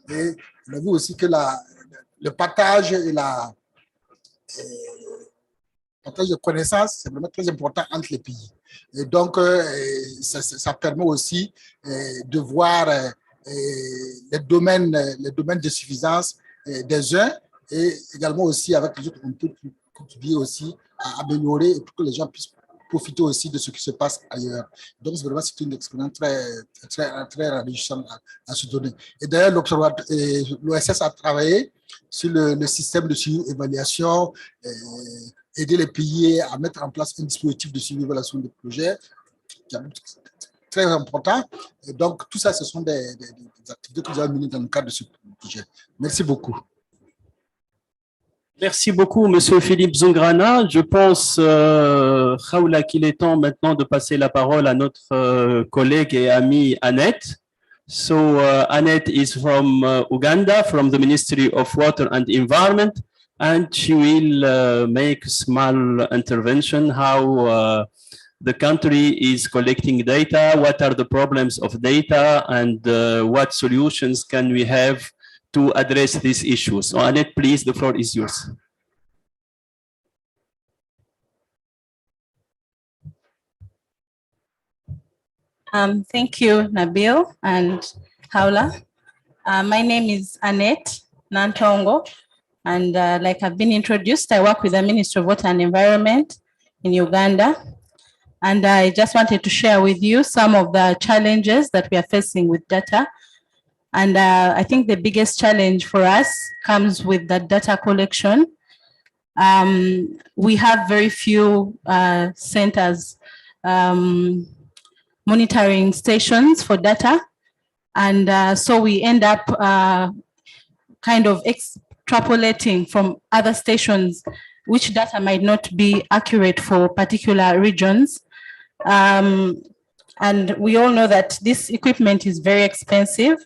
Et on a vu aussi que le partage et partage de connaissances, c'est vraiment très important entre les pays. Et donc, ça permet aussi de voir les domaines de suffisance des uns et également aussi avec les autres, on peut contribuer aussi à améliorer et pour que les gens puissent profiter aussi de ce qui se passe ailleurs. Donc, vraiment, c'est une expérience très enrichissante à se donner. Et d'ailleurs, l'OSS a travaillé sur le système de suivi évaluation aider les pays à mettre en place un dispositif de suivi et évaluation des projets, qui est très important. Et donc, tout ça, ce sont des activités que nous avons menées dans le cadre de ce projet. Merci beaucoup. Merci beaucoup, Monsieur Philippe Zongrana. Je pense, Khaoula, qu'il est temps maintenant de passer la parole à notre collègue et amie Annette. So, Annette is from Uganda, from the Ministry of Water and Environment, and she will make a small intervention how the country is collecting data, what are the problems of data, and what solutions can we have to address these issues. So, Annette, please, the floor is yours. Thank you, Nabil and Haula. My name is Annette Nantongo, and like I've been introduced, I work with the Ministry of Water and Environment in Uganda. And I just wanted to share with you some of the challenges that we are facing with data. And I think the biggest challenge for us comes with the data collection. We have very few centers, monitoring stations for data. And so we end up kind of extrapolating from other stations, which data might not be accurate for particular regions. And we all know that this equipment is very expensive,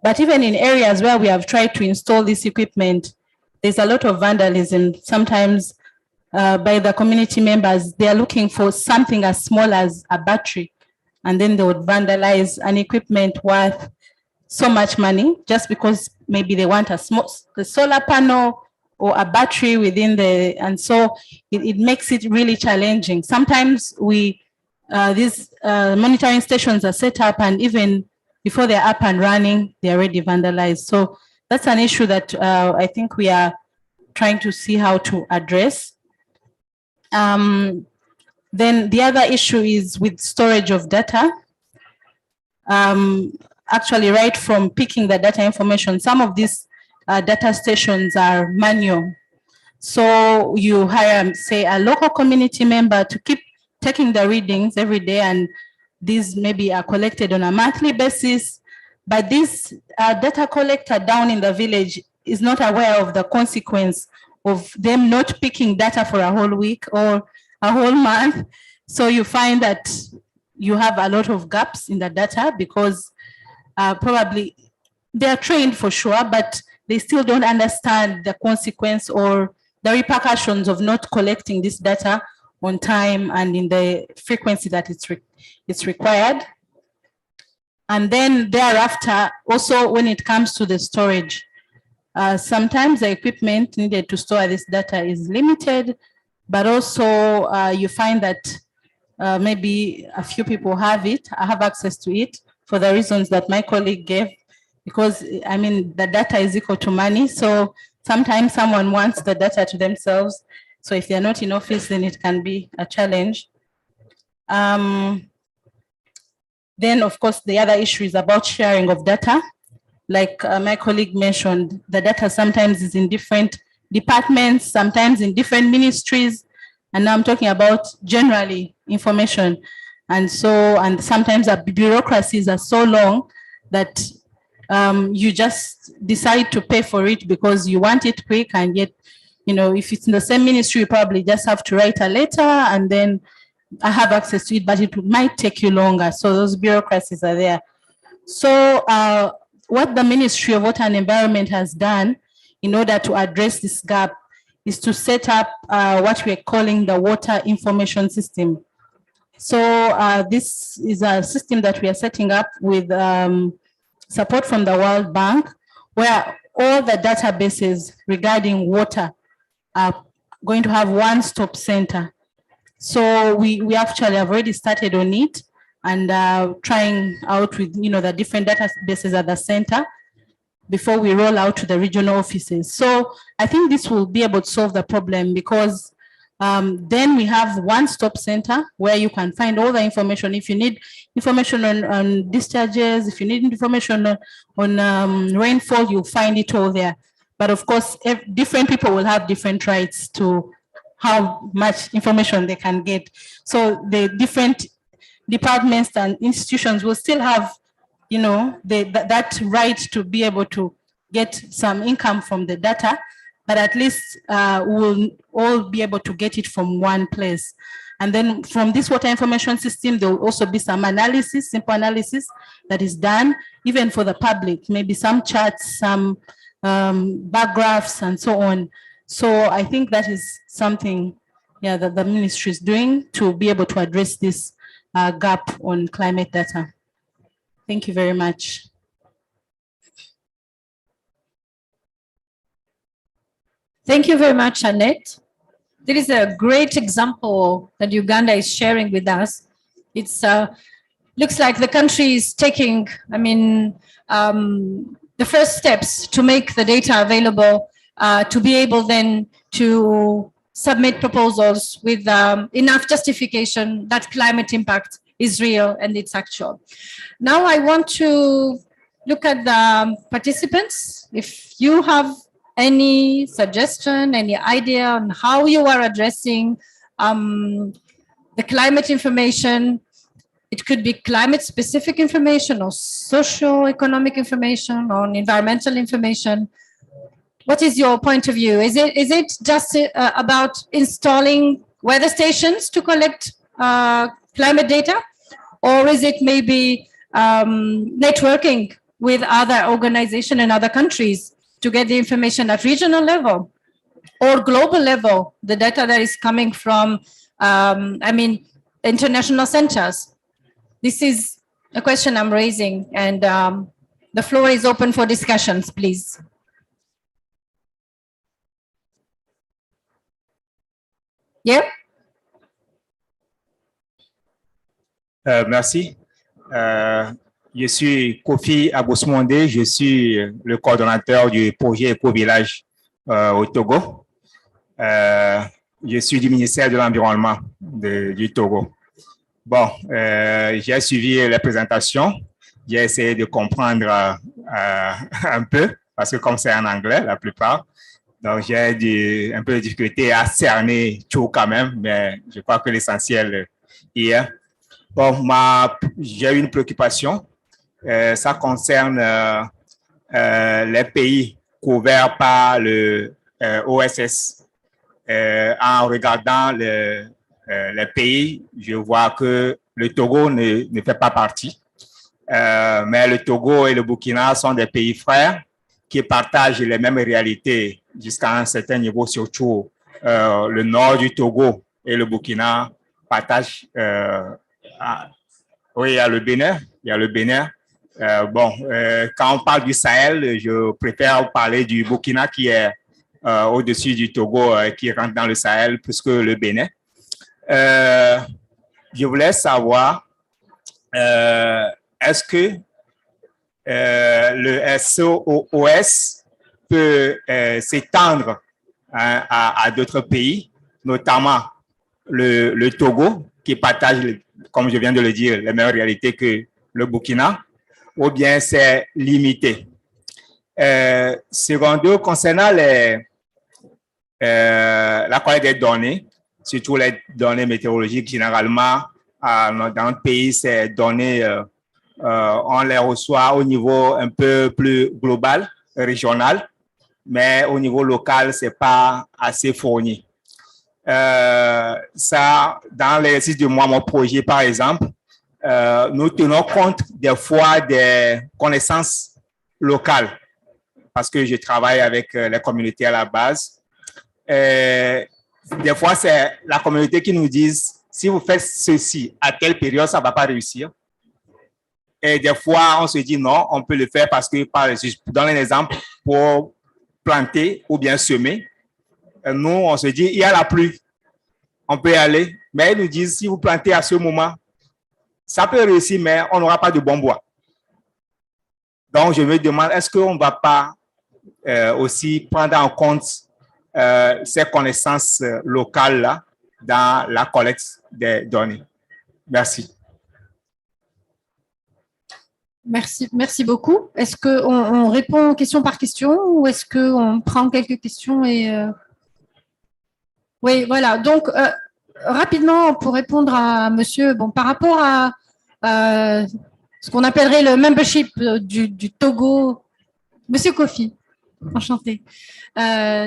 but even in areas where we have tried to install this equipment, there's a lot of vandalism. Sometimes by the community members, they are looking for something as small as a battery, and then they would vandalize an equipment worth so much money just because maybe they want a solar panel or a battery within the, and so it makes it really challenging. Sometimes these monitoring stations are set up, and even before they're up and running, they're already vandalized. So that's an issue that I think we are trying to see how to address. Then the other issue is with storage of data. Actually, right from picking the data information, some of these data stations are manual. So you hire, say, a local community member to keep taking the readings every day, and these maybe are collected on a monthly basis. But this data collector down in the village is not aware of the consequence of them not picking data for a whole week or a whole month. So you find that you have a lot of gaps in the data because probably they're trained for sure, but they still don't understand the consequence or the repercussions of not collecting this data on time and in the frequency that it's required. And then thereafter, also when it comes to the storage, sometimes the equipment needed to store this data is limited, but also you find that maybe a few people have access to it for the reasons that my colleague gave, because I mean, the data is equal to money. So sometimes someone wants the data to themselves. So if they're not in office, then it can be a challenge. Then of course, the other issue is about sharing of data. Like my colleague mentioned, the data sometimes is in different departments, sometimes in different ministries. And now I'm talking about generally information. And so, and sometimes the bureaucracies are so long that you just decide to pay for it because you want it quick, and yet, you know, if it's in the same ministry, you probably just have to write a letter and then I have access to it, but it might take you longer. So those bureaucracies are there. So what the Ministry of Water and Environment has done in order to address this gap is to set up what we're calling the water information system. So this is a system that we are setting up with support from the World Bank, where all the databases regarding water are going to have one-stop center. So we actually have already started on it and trying out with, you know, the different databases at the center before we roll out to the regional offices. So I think this will be able to solve the problem, because then we have one-stop center where you can find all the information. If you need information on discharges, if you need information on rainfall, you'll find it all there. But of course, different people will have different rights to how much information they can get. So the different departments and institutions will still have, you know, that right to be able to get some income from the data, but at least we'll all be able to get it from one place. And then from this water information system, there will also be some analysis, simple analysis that is done, even for the public, maybe some charts, some bar graphs, and so on. So I think that is something, yeah, that the ministry is doing to be able to address this gap on climate data. Thank you very much. Thank you very much, Annette. There is a great example that Uganda is sharing with us. It's looks like the country is taking, I mean, the first steps to make the data available to be able then to submit proposals with enough justification that climate impact is real and it's actual. Now I want to look at the participants. If you have any suggestion, any idea on how you are addressing the climate information, it could be climate-specific information or socio-economic information or environmental information. What is your point of view? Is it just about installing weather stations to collect climate data? Or is it maybe networking with other organizations in other countries to get the information at regional level or global level, the data that is coming from, I mean, international centers? This is a question I'm raising, and the floor is open for discussions, please. Yeah. Merci. Je suis Kofi Abosmonde, je suis le coordonnateur du projet Éco-Village au Togo. Je suis du ministère de l'Environnement du Togo. Bon, j'ai suivi la présentation, j'ai essayé de comprendre un peu, parce que comme c'est en anglais la plupart, donc j'ai un peu de difficulté à cerner tout quand même, mais je crois que l'essentiel y est. Bon, j'ai une préoccupation. Ça concerne les pays couverts par le OSS. En regardant les pays, je vois que le Togo ne fait pas partie. Mais le Togo et le Burkina sont des pays frères qui partagent les mêmes réalités jusqu'à un certain niveau, surtout le nord du Togo et le Burkina partagent. Oui, il y a le Bénin. Il y a le Bénin. Quand on parle du Sahel, je préfère parler du Burkina qui est au-dessus du Togo, qui rentre dans le Sahel plus que le Bénin. Je voulais savoir, est-ce que le SOS peut s'étendre à d'autres pays, notamment le Togo, qui partage, comme je viens de le dire, les mêmes réalités que le Burkina, ou bien c'est limité? Secondo, concernant la qualité des données, surtout les données météorologiques, généralement, dans notre pays, ces données, on les reçoit au niveau un peu plus global, régional, mais au niveau local, ce n'est pas assez fourni. Ça, dans l'exercice de mon projet, par exemple, nous tenons compte des fois des connaissances locales, parce que je travaille avec les communautés à la base. Des fois, c'est la communauté qui nous dit, si vous faites ceci à telle période, ça ne va pas réussir. Et des fois, on se dit non, on peut le faire parce que, je donne un exemple, pour planter ou bien semer, nous, on se dit, il y a la pluie, on peut y aller, mais ils nous disent, si vous plantez à ce moment, ça peut réussir, mais on n'aura pas de bon bois. Donc, je me demande, est-ce qu'on ne va pas aussi prendre en compte ces connaissances locales-là dans la collecte des données? Merci. Merci beaucoup. Est-ce qu'on répond question par question ou est-ce qu'on prend quelques questions et Oui, voilà. Donc, rapidement, pour répondre à monsieur, bon, par rapport à ce qu'on appellerait le membership du Togo, monsieur Kofi, enchanté.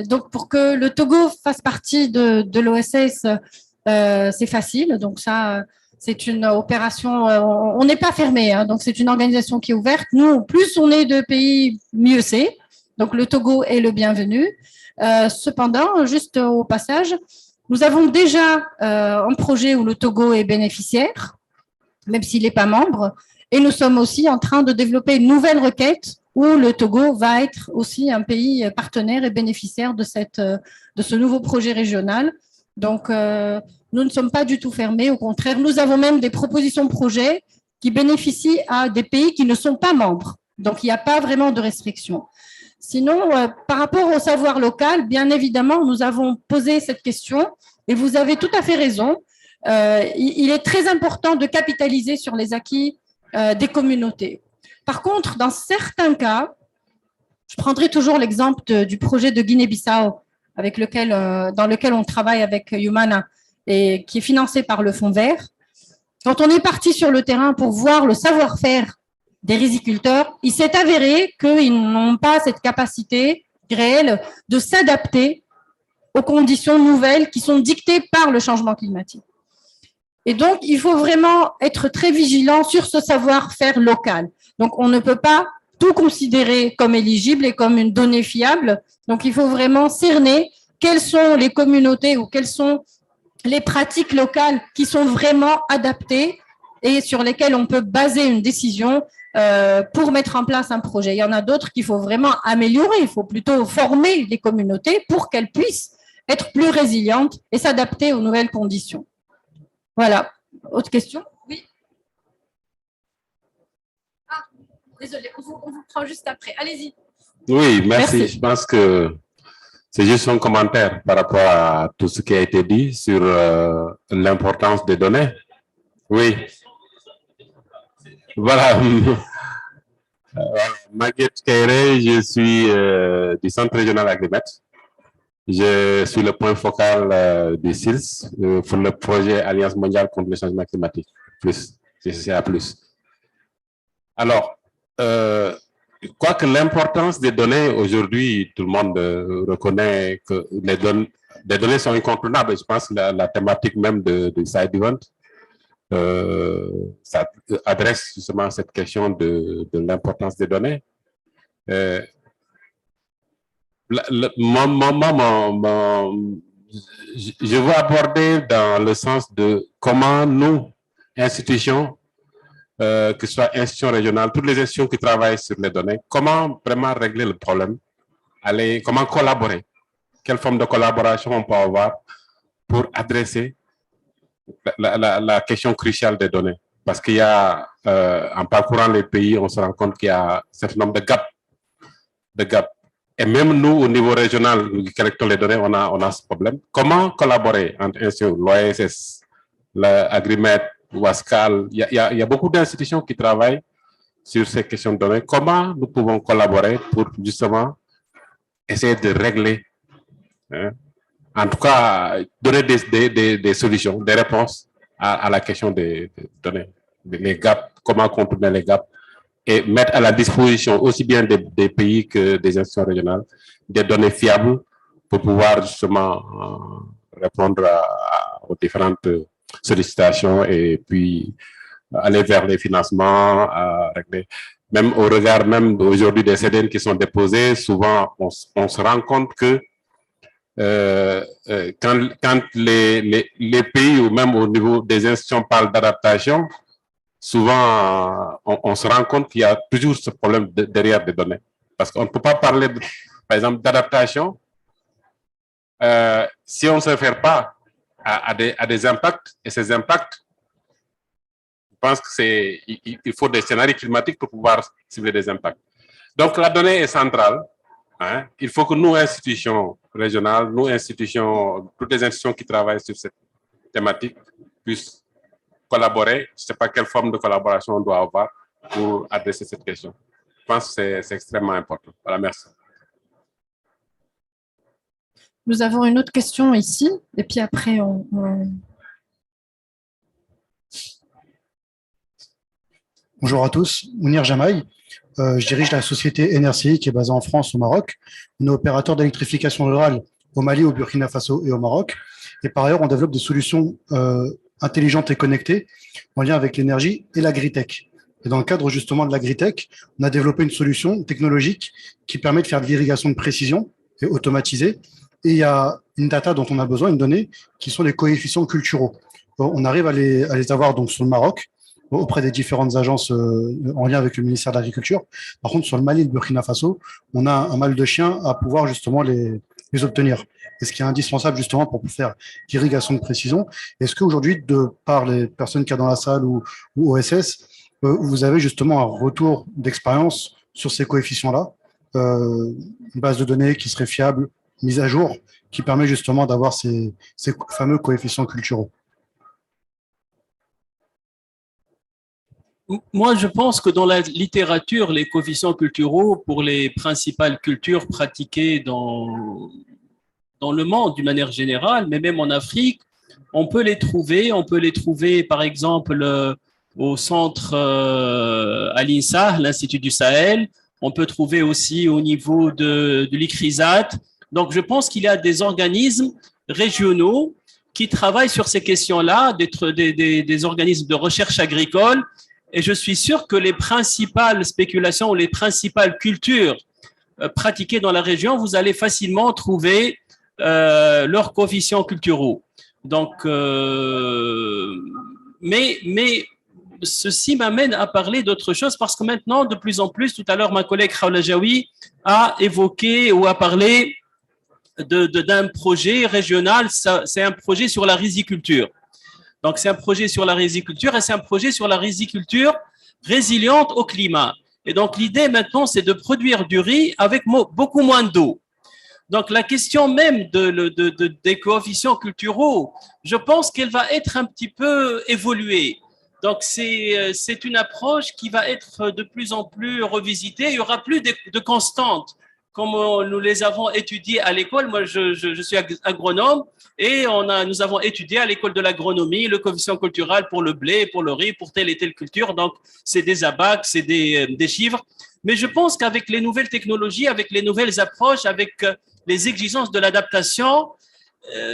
Donc, pour que le Togo fasse partie de l'OSS, c'est facile. Donc, ça, c'est une opération, on n'est pas fermé, hein, donc c'est une organisation qui est ouverte. Nous, plus on est de pays, mieux c'est. Donc, le Togo est le bienvenu. Cependant, juste au passage, nous avons déjà un projet où le Togo est bénéficiaire, même s'il n'est pas membre, et nous sommes aussi en train de développer une nouvelle requête où le Togo va être aussi un pays partenaire et bénéficiaire de ce nouveau projet régional. Donc, nous ne sommes pas du tout fermés, au contraire, nous avons même des propositions de projets qui bénéficient à des pays qui ne sont pas membres. Donc, il n'y a pas vraiment de restriction. Sinon, par rapport au savoir local, bien évidemment, nous avons posé cette question et vous avez tout à fait raison. Il est très important de capitaliser sur les acquis des communautés. Par contre, dans certains cas, je prendrai toujours l'exemple du projet de Guinée-Bissau dans lequel on travaille avec Humana et qui est financé par le Fonds vert. Quand on est parti sur le terrain pour voir le savoir-faire des riziculteurs, il s'est avéré qu'ils n'ont pas cette capacité réelle de s'adapter aux conditions nouvelles qui sont dictées par le changement climatique. Et donc, il faut vraiment être très vigilant sur ce savoir-faire local. Donc, on ne peut pas tout considérer comme éligible et comme une donnée fiable. Donc, il faut vraiment cerner quelles sont les communautés ou quelles sont les pratiques locales qui sont vraiment adaptées et sur lesquelles on peut baser une décision pour mettre en place un projet. Il y en a d'autres qu'il faut vraiment améliorer. Il faut plutôt former les communautés pour qu'elles puissent être plus résilientes et s'adapter aux nouvelles conditions. Voilà. Autre question? Oui. Ah, désolé, on vous prend juste après. Allez-y. Oui, merci. Je pense que c'est juste un commentaire par rapport à tout ce qui a été dit sur l'importance des données. Oui. Voilà. Maguette Kairé, je suis du Centre régional Agrimet. Je suis le point focal du CILS pour le projet Alliance mondiale contre le changement climatique, CCA+. Alors, quoique l'importance des données aujourd'hui, tout le monde reconnaît que les données sont incontournables. Je pense que la thématique même du side event, ça adresse justement cette question de l'importance des données. Je veux aborder dans le sens de comment nous, institutions, que ce soit institutions régionales, toutes les institutions qui travaillent sur les données, comment vraiment régler le problème, comment collaborer, quelle forme de collaboration on peut avoir pour adresser la question cruciale des données. Parce qu'il y a, en parcourant les pays, on se rend compte qu'il y a un certain nombre de gaps. Et même nous, au niveau régional, nous qui collectons les données, on a ce problème. Comment collaborer entre institutions, l'OSS, l'Agrimet, Wascal, il y a beaucoup d'institutions qui travaillent sur ces questions de données. Comment nous pouvons collaborer pour justement essayer de régler, hein, en tout cas, donner des solutions, des réponses à la question des données, les gaps, comment contourner les gaps et mettre à la disposition aussi bien des pays que des institutions régionales des données fiables pour pouvoir justement répondre aux différentes sollicitations et puis aller vers les financements, régler. Même au regard même aujourd'hui des CDN qui sont déposés, souvent on se rend compte que quand les pays ou même au niveau des institutions parlent d'adaptation, souvent on se rend compte qu'il y a toujours ce problème derrière des données. Parce qu'on ne peut pas parler, par exemple, d'adaptation si on ne se réfère pas à des impacts. Et ces impacts, je pense qu'il faut des scénarios climatiques pour pouvoir cibler des impacts. Donc la donnée est centrale. Hein. Il faut que nous, institutions régionales, toutes les institutions qui travaillent sur cette thématique puissent collaborer. Je ne sais pas quelle forme de collaboration on doit avoir pour adresser cette question. Je pense que c'est extrêmement important. Voilà, merci. Nous avons une autre question ici, et puis après, Bonjour à tous, Mounir Jamaï. Je dirige la société NRCI qui est basée en France, au Maroc. On est opérateur d'électrification rurale au Mali, au Burkina Faso et au Maroc. Et par ailleurs, on développe des solutions intelligentes et connectées en lien avec l'énergie et l'agritech. Et dans le cadre justement de l'agritech, on a développé une solution technologique qui permet de faire de l'irrigation de précision et automatisée. Et il y a une data dont on a besoin, une donnée, qui sont les coefficients culturaux. On arrive à les avoir donc sur le Maroc, auprès des différentes agences en lien avec le ministère de l'Agriculture. Par contre, sur le Mali et le Burkina Faso, on a un mal de chien à pouvoir justement les obtenir. Et ce qui est indispensable justement pour faire l'irrigation de précision. Est-ce qu'aujourd'hui, de par les personnes qu'il y a dans la salle ou OSS, vous avez justement un retour d'expérience sur ces coefficients-là, une base de données qui serait fiable, mise à jour, qui permet justement d'avoir ces fameux coefficients culturaux? Moi, je pense que dans la littérature, les coefficients culturaux pour les principales cultures pratiquées dans le monde d'une manière générale, mais même en Afrique, on peut les trouver. On peut les trouver, par exemple, au centre à l'INSA, l'Institut du Sahel. On peut trouver aussi au niveau de l'ICRISAT. Donc, je pense qu'il y a des organismes régionaux qui travaillent sur ces questions-là, des organismes de recherche agricole. Et je suis sûr que les principales spéculations ou les principales cultures pratiquées dans la région, vous allez facilement trouver leurs coefficients culturaux. Donc, mais ceci m'amène à parler d'autre chose parce que maintenant, de plus en plus, tout à l'heure, ma collègue Khawla Jaoui a évoqué ou a parlé d'un projet régional, c'est un projet sur la riziculture. Donc, c'est un projet sur la riziculture et c'est un projet sur la riziculture résiliente au climat. Et donc, l'idée maintenant, c'est de produire du riz avec beaucoup moins d'eau. Donc, la question même des coefficients culturaux, je pense qu'elle va être un petit peu évoluée. Donc, c'est une approche qui va être de plus en plus revisitée. Il n'y aura plus de constantes comme nous les avons étudiées à l'école. Moi, je suis agronome et nous avons étudié à l'école de l'agronomie le coefficient culturel pour le blé, pour le riz, pour telle et telle culture. Donc, c'est des abacs, c'est des chiffres. Mais je pense qu'avec les nouvelles technologies, avec les nouvelles approches, avec les exigences de l'adaptation,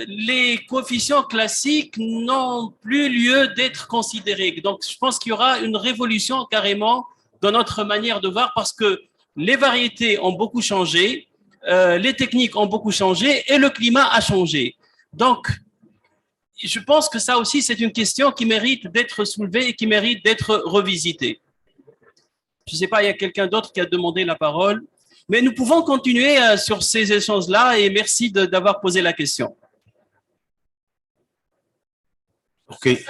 les coefficients classiques n'ont plus lieu d'être considérés. Donc, je pense qu'il y aura une révolution carrément dans notre manière de voir parce que les variétés ont beaucoup changé, les techniques ont beaucoup changé et le climat a changé. Donc, je pense que ça aussi, c'est une question qui mérite d'être soulevée et qui mérite d'être revisitée. Je ne sais pas, il y a quelqu'un d'autre qui a demandé la parole, mais nous pouvons continuer sur ces échanges-là et merci d'avoir posé la question. Ok,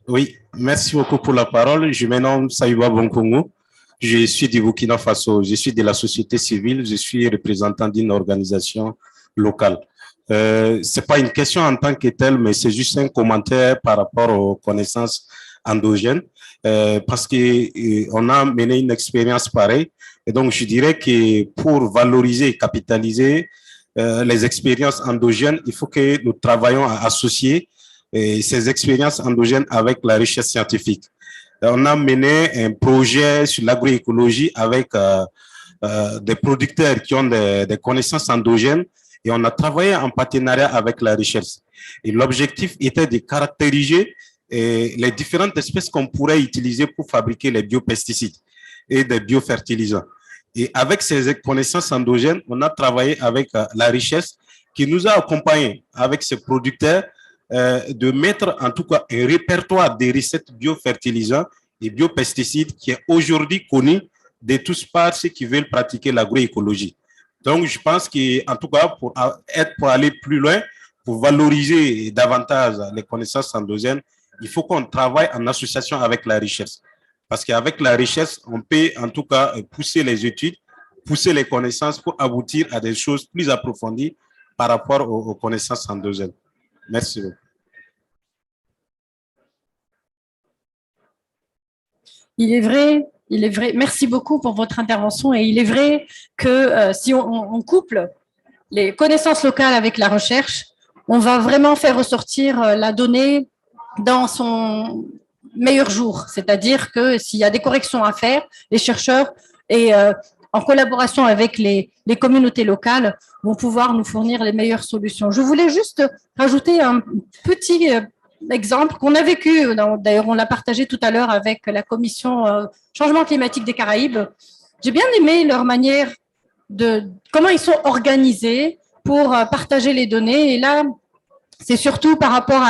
oui, merci beaucoup pour la parole. Je me nomme Saïba Bonkongo. Je suis du Burkina Faso, je suis de la société civile, je suis représentant d'une organisation locale. Ce n'est pas une question en tant que telle, mais c'est juste un commentaire par rapport aux connaissances endogènes, parce qu'on a mené une expérience pareille. Et donc, je dirais que pour valoriser et capitaliser les expériences endogènes, il faut que nous travaillions à associer ces expériences endogènes avec la recherche scientifique. On a mené un projet sur l'agroécologie avec des producteurs qui ont des connaissances endogènes et on a travaillé en partenariat avec la recherche. Et l'objectif était de caractériser les différentes espèces qu'on pourrait utiliser pour fabriquer les biopesticides et des biofertilisants. Et avec ces connaissances endogènes, on a travaillé avec la richesse qui nous a accompagnés avec ces producteurs de mettre en tout cas un répertoire des recettes biofertilisants et biopesticides qui est aujourd'hui connu de tous par ceux qui veulent pratiquer l'agroécologie. Donc, je pense qu'en tout cas, pour aller plus loin, pour valoriser davantage les connaissances endogènes, il faut qu'on travaille en association avec la richesse. Parce qu'avec la richesse, on peut en tout cas pousser les études, pousser les connaissances pour aboutir à des choses plus approfondies par rapport aux connaissances endogènes. Merci beaucoup. Il est vrai, merci beaucoup pour votre intervention et il est vrai que si on couple les connaissances locales avec la recherche, on va vraiment faire ressortir la donnée dans son meilleur jour. C'est-à-dire que s'il y a des corrections à faire, les chercheurs et en collaboration avec les communautés locales vont pouvoir nous fournir les meilleures solutions. Je voulais juste rajouter un petit exemple qu'on a vécu, d'ailleurs on l'a partagé tout à l'heure avec la commission changement climatique des Caraïbes. J'ai bien aimé leur manière de comment ils sont organisés pour partager les données. Et là, c'est surtout par rapport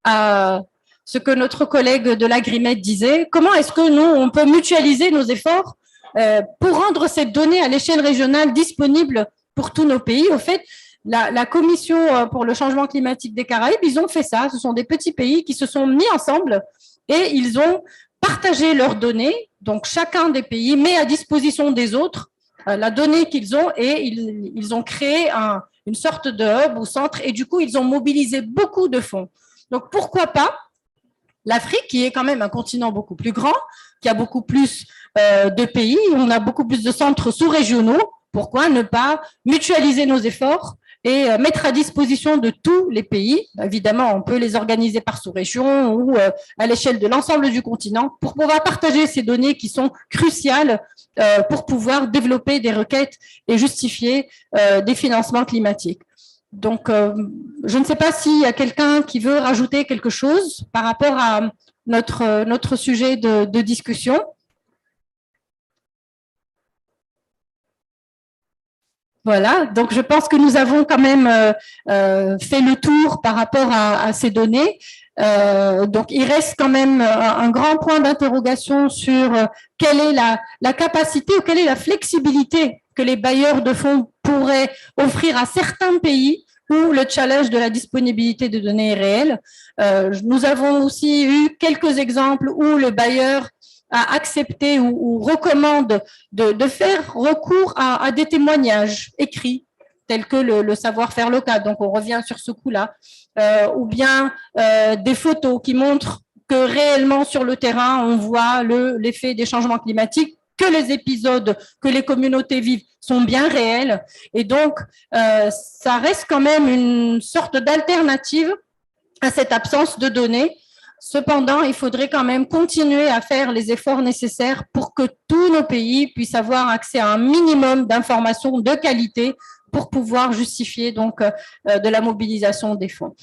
à ce que notre collègue de l'Agrimet disait. Comment est-ce que nous, on peut mutualiser nos efforts pour rendre cette donnée à l'échelle régionale disponible pour tous nos pays? Au fait, la Commission pour le changement climatique des Caraïbes, ils ont fait ça. Ce sont des petits pays qui se sont mis ensemble et ils ont partagé leurs données. Donc, chacun des pays met à disposition des autres la donnée qu'ils ont et ils ont créé une sorte de hub ou centre et du coup, ils ont mobilisé beaucoup de fonds. Donc, pourquoi pas l'Afrique, qui est quand même un continent beaucoup plus grand, qui a beaucoup plus de pays, on a beaucoup plus de centres sous-régionaux, pourquoi ne pas mutualiser nos efforts et mettre à disposition de tous les pays? Évidemment, on peut les organiser par sous-région ou à l'échelle de l'ensemble du continent pour pouvoir partager ces données qui sont cruciales pour pouvoir développer des requêtes et justifier des financements climatiques. Donc, je ne sais pas s'il y a quelqu'un qui veut rajouter quelque chose par rapport à notre sujet de discussion. Voilà, donc je pense que nous avons quand même fait le tour par rapport à ces données. Donc, il reste quand même un grand point d'interrogation sur quelle est la capacité ou quelle est la flexibilité que les bailleurs de fonds pourraient offrir à certains pays où le challenge de la disponibilité de données est réel. Nous avons aussi eu quelques exemples où le bailleur a accepté ou recommande de faire recours à des témoignages écrits tels que le savoir-faire local. Donc, on revient sur ce coup-là. Ou bien des photos qui montrent que réellement sur le terrain, on voit l'effet des changements climatiques, que les épisodes que les communautés vivent sont bien réels. Et donc, ça reste quand même une sorte d'alternative à cette absence de données. Cependant, il faudrait quand même continuer à faire les efforts nécessaires pour que tous nos pays puissent avoir accès à un minimum d'informations de qualité pour pouvoir justifier donc de la mobilisation des fonds.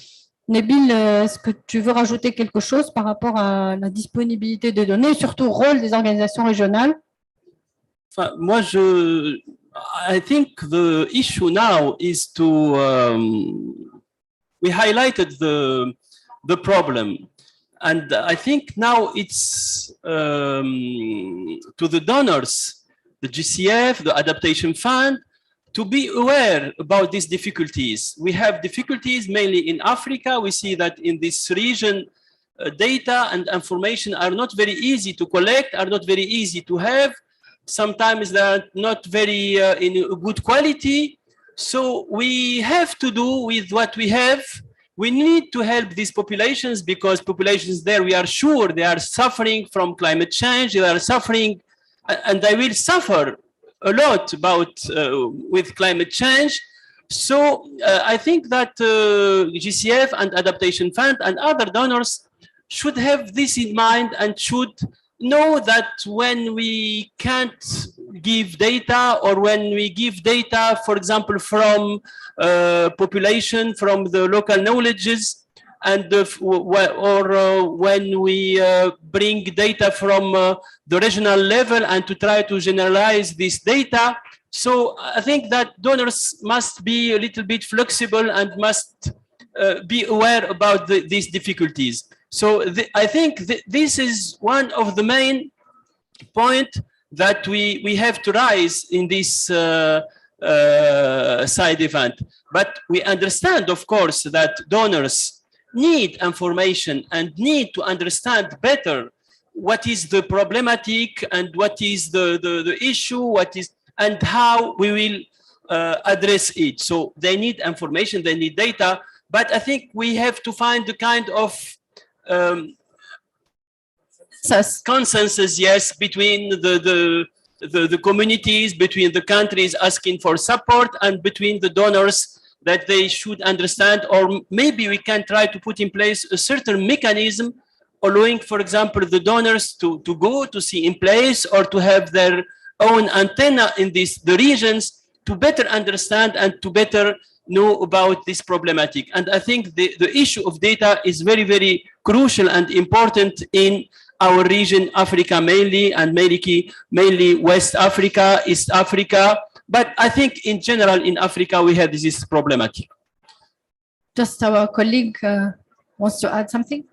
Nabil, est-ce que tu veux rajouter quelque chose par rapport à la disponibilité des données et surtout au rôle des organisations régionales? Enfin, moi, I think the issue now is to we highlighted the problem, and I think now it's to the donors, the GCF, the Adaptation Fund, to be aware about these difficulties. We have difficulties mainly in Africa. We see that in this region, data and information are not very easy to collect, are not very easy to have. Sometimes they're not very in good quality. So we have to do with what we have. We need to help these populations because populations there, we are sure they are suffering from climate change. They are suffering and they will suffer a lot about with climate change. So I think that GCF and Adaptation Fund and other donors should have this in mind and should know that when we can't give data or when we give data, for example, from population, from the local knowledges, and when we bring data from the regional level and to try to generalize this data. So I think that donors must be a little bit flexible and must be aware about these difficulties. So I think this is one of the main points that we have to raise in this side event. But we understand, of course, that donors need information and need to understand better what is the problematic and what is the issue, what is and how we will address it. So they need information, they need data, but I think we have to find the kind of consensus, yes, between the the communities, between the countries asking for support, and between the donors that they should understand, or maybe we can try to put in place a certain mechanism allowing, for example, the donors to go to see in place or to have their own antenna in the regions to better understand and to better know about this problematic. And I think the issue of data is very, very crucial and important in our region, Africa mainly, and mainly West Africa, East Africa. But I think in general in Africa, we have this problematic. Just our colleague wants to add something.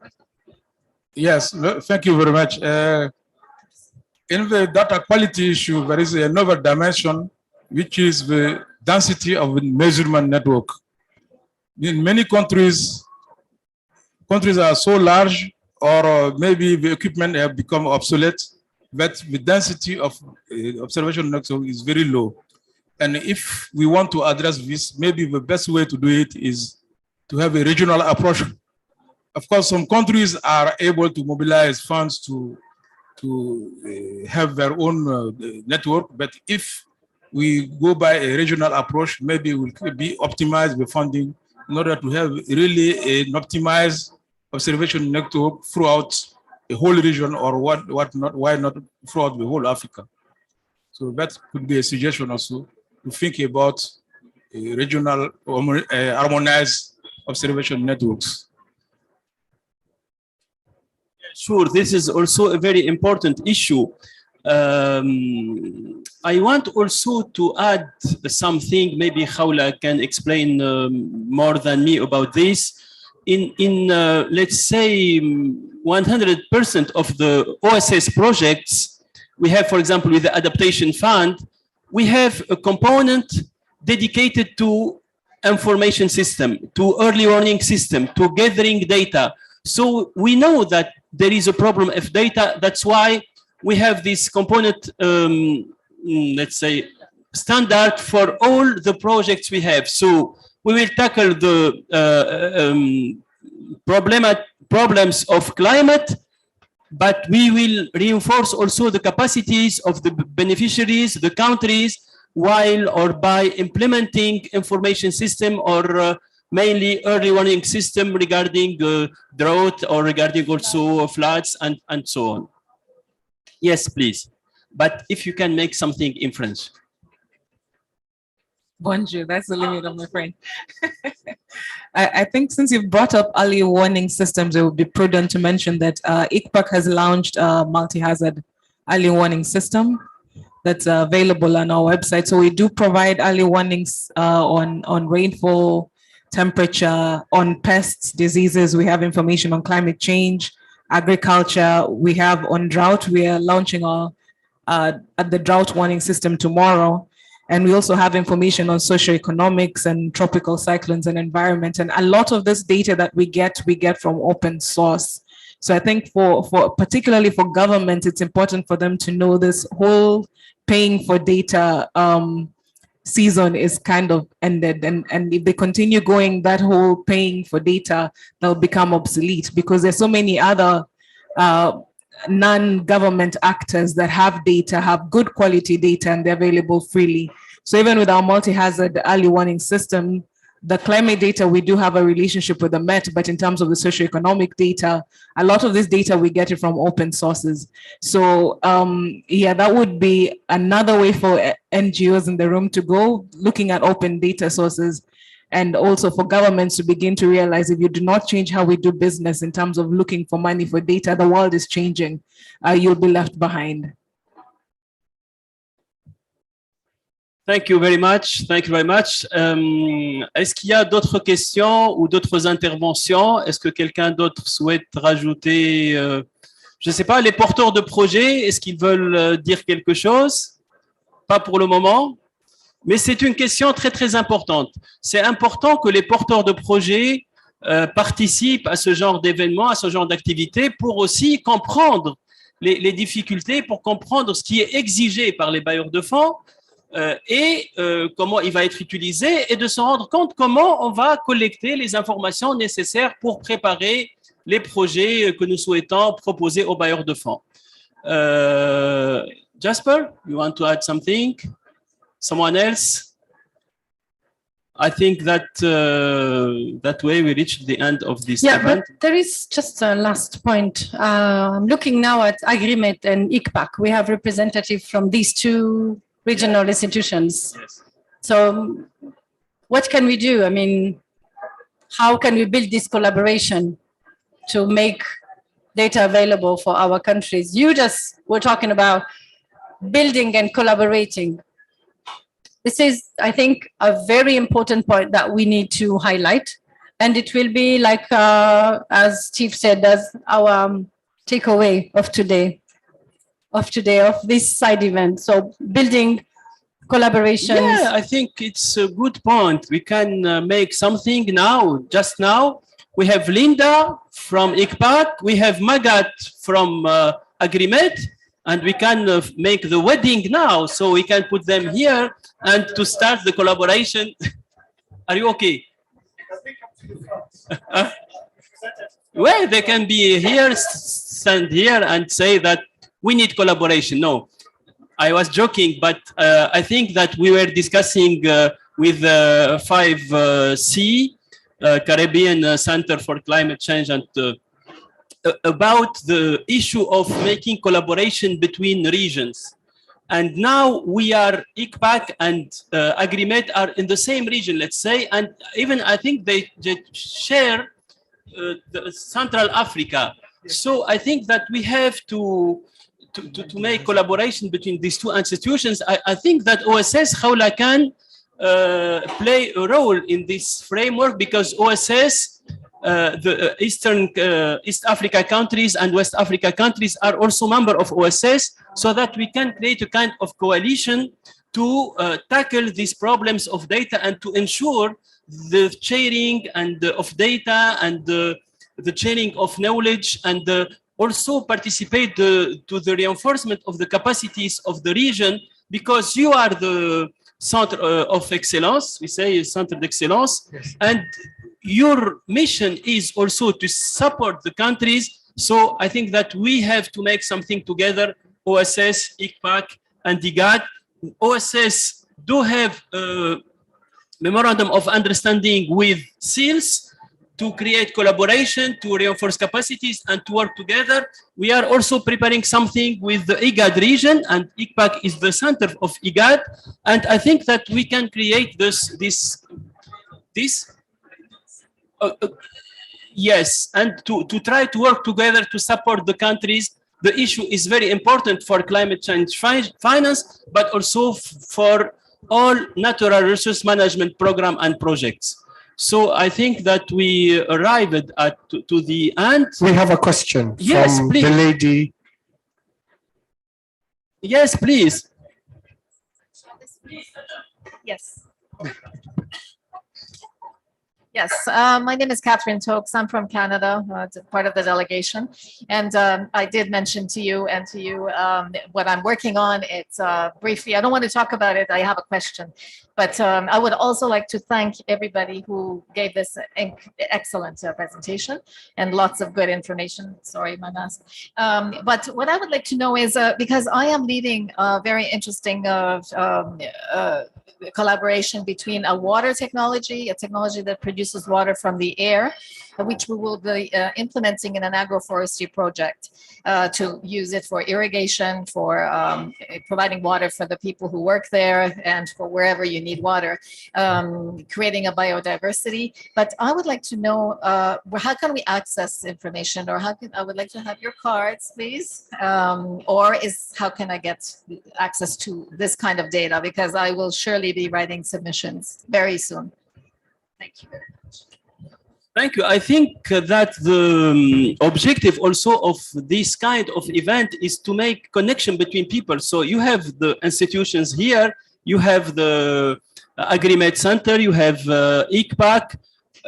Yes, thank you very much. In the data quality issue, there is another dimension, which is the density of the measurement network. In many countries are so large, or maybe the equipment have become obsolete, but the density of observation network is very low. And if we want to address this, maybe the best way to do it is to have a regional approach. Of course, some countries are able to mobilize funds to have their own network, but if we go by a regional approach, maybe we could be optimize the funding in order to have really an optimized observation network throughout the whole region, or why not throughout the whole Africa. So that could be a suggestion also to think about regional harmonized observation networks. Sure, this is also a very important issue. I want also to add something, maybe Khawla can explain more than me about this. In let's say 100% of the OSS projects, we have, for example, with the Adaptation Fund, we have a component dedicated to information system, to early warning system, to gathering data. So we know that there is a problem of data. That's why we have this component, let's say, standard for all the projects we have. So we will tackle the problems of climate, but we will reinforce also the capacities of the beneficiaries, the countries, while or by implementing information system or mainly early warning system regarding drought or regarding also floods and so on. Yes, please. But if you can make something in French. Bonjour, that's the limit of my friend. I think since you've brought up early warning systems, it would be prudent to mention that ICPAC has launched a multi-hazard early warning system that's available on our website. So we do provide early warnings on rainfall, temperature, on pests, diseases. We have information on climate change, agriculture. We have on drought. We are launching the drought warning system tomorrow. And we also have information on socioeconomics and tropical cyclones and environment. And a lot of this data that we get from open source. So I think for particularly for government, it's important for them to know this whole paying for data season is kind of ended. And if they continue going, that whole paying for data, they'll become obsolete because there's so many other non-government actors that have data, have good quality data, and they're available freely. So even with our multi-hazard early warning system, the climate data, we do have a relationship with the Met, but in terms of the socioeconomic data, a lot of this data, we get it from open sources. So yeah, that would be another way for NGOs in the room to go, looking at open data sources, and also for governments to begin to realize if you do not change how we do business in terms of looking for money for data, the world is changing, you'll be left behind. Thank you very much. Thank you very much. Est-ce qu'il y a d'autres questions ou d'autres interventions? Est-ce que quelqu'un d'autre souhaite rajouter, je ne sais pas, les porteurs de projets, est-ce qu'ils veulent dire quelque chose? Pas pour le moment. Mais c'est une question très, très importante. C'est important que les porteurs de projets participent à ce genre d'événements, à ce genre d'activités pour aussi comprendre les difficultés, pour comprendre ce qui est exigé par les bailleurs de fonds et comment il va être utilisé et de se rendre compte comment on va collecter les informations nécessaires pour préparer les projets que nous souhaitons proposer aux bailleurs de fonds. Jasper, you want to add something? Someone else? I think that that way we reached the end of this event. But there is just a last point. I'm looking now at Agrimet and ICPAC. We have representatives from these two regional institutions. Yes. So what can we do? I mean, how can we build this collaboration to make data available for our countries? You just were talking about building and collaborating. This is, I think, a very important point that we need to highlight. And it will be like, as Steve said, as our takeaway of today, of this side event. So building collaborations. Yeah, I think it's a good point. We can make something now, just now. We have Linda from ICPAC. We have Magat from Agrimet. And we can make the wedding now. So we can put them here and to start the collaboration. Are you okay? Well, they can be here, stand here and say that we need collaboration. No, I was joking, but I think that we were discussing with 5C, Caribbean Center for Climate Change, and about the issue of making collaboration between regions. And now we are, ICPAC and Agrimet are in the same region, let's say, and even I think they share the Central Africa. So I think that we have to make collaboration between these two institutions. I think that OSS, Khawla, can play a role in this framework because OSS, the East Africa countries and West Africa countries are also members of OSS, so that we can create a kind of coalition to tackle these problems of data and to ensure the sharing and of data and the sharing of knowledge, and also participate to the reinforcement of the capacities of the region, because you are the center of excellence, we say center d'excellence, yes. And your mission is also to support the countries. So I think that we have to make something together, OSS, ICPAC, and IGAD. OSS do have a memorandum of understanding with SEALS to create collaboration, to reinforce capacities, and to work together. We are also preparing something with the IGAD region, and ICPAC is the center of IGAD. And I think that we can create this. Yes, and to try to work together to support the countries. The issue is very important for climate change finance, but also for all natural resource management program and projects. So I think that we arrived to the end. We have a question from please. The lady. Yes, please. Yes. Yes, my name is Catherine Tokes. I'm from Canada, part of the delegation. And I did mention to you what I'm working on. It's briefly, I don't want to talk about it. I have a question. But I would also like to thank everybody who gave this excellent presentation and lots of good information. Sorry, my mask. But what I would like to know is, because I am leading a very interesting collaboration between a water technology, a technology that produces water from the air, which we will be implementing in an agroforestry project to use it for irrigation, for providing water for the people who work there and for wherever you need water, creating a biodiversity. But I would like to know, how can we access information, or I would like to have your cards, please, or how can I get access to this kind of data, because I will surely be writing submissions very soon. Thank you very much. Thank you. I think that the objective also of this kind of event is to make connection between people. So you have the institutions here, you have the Agrimet Center, you have ICPAC.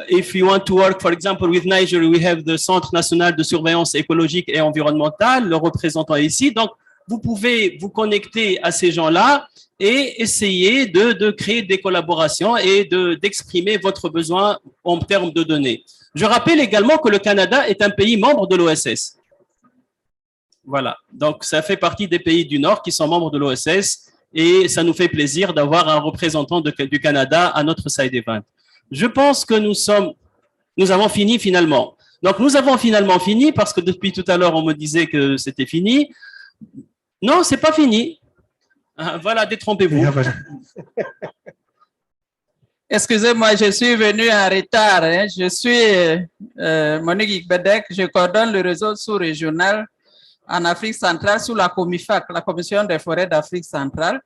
If you want to work, for example, with Niger, we have the Centre National de Surveillance Écologique et Environnementale, le représentant ici. Donc, vous pouvez vous connecter à ces gens-là et essayer de créer des collaborations et d'exprimer votre besoin en termes de données. Je rappelle également que le Canada est un pays membre de l'OSS. Voilà, donc ça fait partie des pays du Nord qui sont membres de l'OSS et ça nous fait plaisir d'avoir un représentant du Canada à notre side event. Je pense que nous avons fini finalement. Donc nous avons finalement fini parce que depuis tout à l'heure on me disait que c'était fini. Non, c'est pas fini. Voilà, détrompez-vous. Excusez-moi, je suis venu en retard. Hein. Je suis Monique Igbedek, je coordonne le réseau sous-régional en Afrique centrale sous la COMIFAC, la Commission des forêts d'Afrique centrale,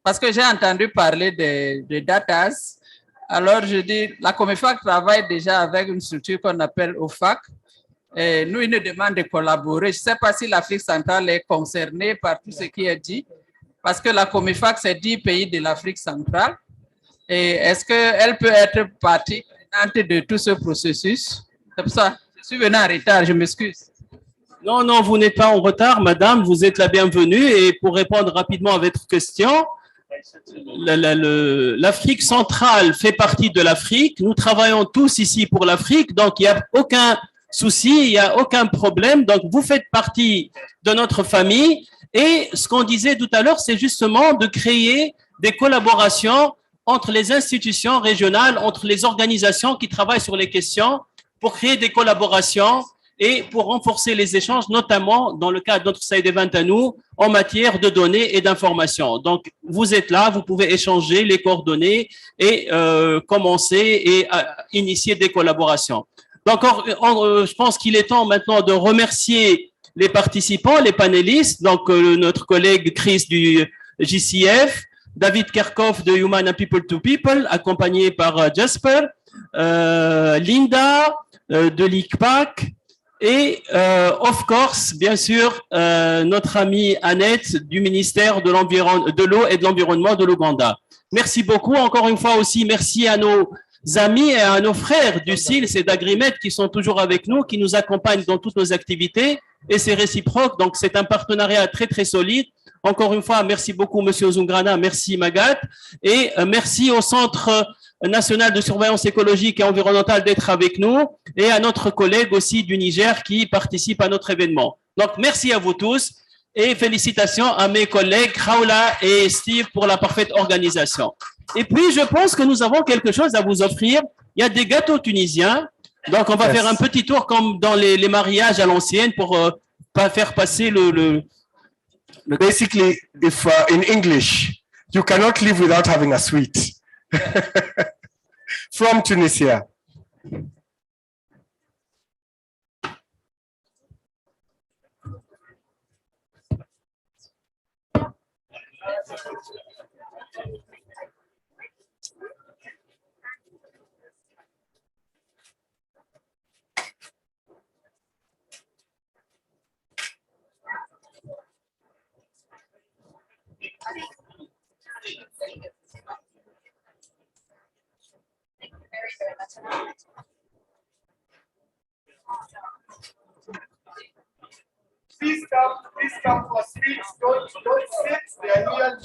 parce que j'ai entendu parler des datas. Alors, je dis, la COMIFAC travaille déjà avec une structure qu'on appelle OFAC. Et nous, ils nous demandent de collaborer. Je ne sais pas si l'Afrique centrale est concernée par tout ce qui est dit, parce que la COMIFAC, c'est 10 pays de l'Afrique centrale. Et est-ce qu'elle peut être partie de tout ce processus? C'est pour ça, je suis venu en retard, je m'excuse. Non, non, vous n'êtes pas en retard, madame, vous êtes la bienvenue. Et pour répondre rapidement à votre question, l'Afrique centrale fait partie de l'Afrique. Nous travaillons tous ici pour l'Afrique, donc il n'y a aucun souci, il n'y a aucun problème. Donc, vous faites partie de notre famille. Et ce qu'on disait tout à l'heure, c'est justement de créer des collaborations entre les institutions régionales, entre les organisations qui travaillent sur les questions pour créer des collaborations et pour renforcer les échanges, notamment dans le cadre de notre side event à nous, en matière de données et d'informations. Donc, vous êtes là, vous pouvez échanger les coordonnées et commencer et initier des collaborations. Donc, je pense qu'il est temps maintenant de remercier les participants, les panélistes, donc notre collègue Chris du JCF, David Kerkhoff de Human and People to People, accompagné par Jasper, Linda de l'ICPAC, et, of course, bien sûr, notre amie Annette du ministère de l'eau et de l'environnement de l'Ouganda. Merci beaucoup. Encore une fois aussi, merci à nos amis et à nos frères du CILS et d'Agrimet qui sont toujours avec nous, qui nous accompagnent dans toutes nos activités. Et c'est réciproque. Donc, c'est un partenariat très, très solide. Encore une fois, merci beaucoup, Monsieur Zungrana. Merci, Magat. Et merci au Centre national de surveillance écologique et environnementale d'être avec nous et à notre collègue aussi du Niger qui participe à notre événement. Donc, merci à vous tous et félicitations à mes collègues Raoula et Steve pour la parfaite organisation. Et puis, je pense que nous avons quelque chose à vous offrir. Il y a des gâteaux tunisiens. Donc, on va faire un petit tour comme dans les mariages à l'ancienne pour pas faire passer le... Basically, if in English, you cannot live without having a sweet. From Tunisia. Please come for sweets. Don't sit. They are here.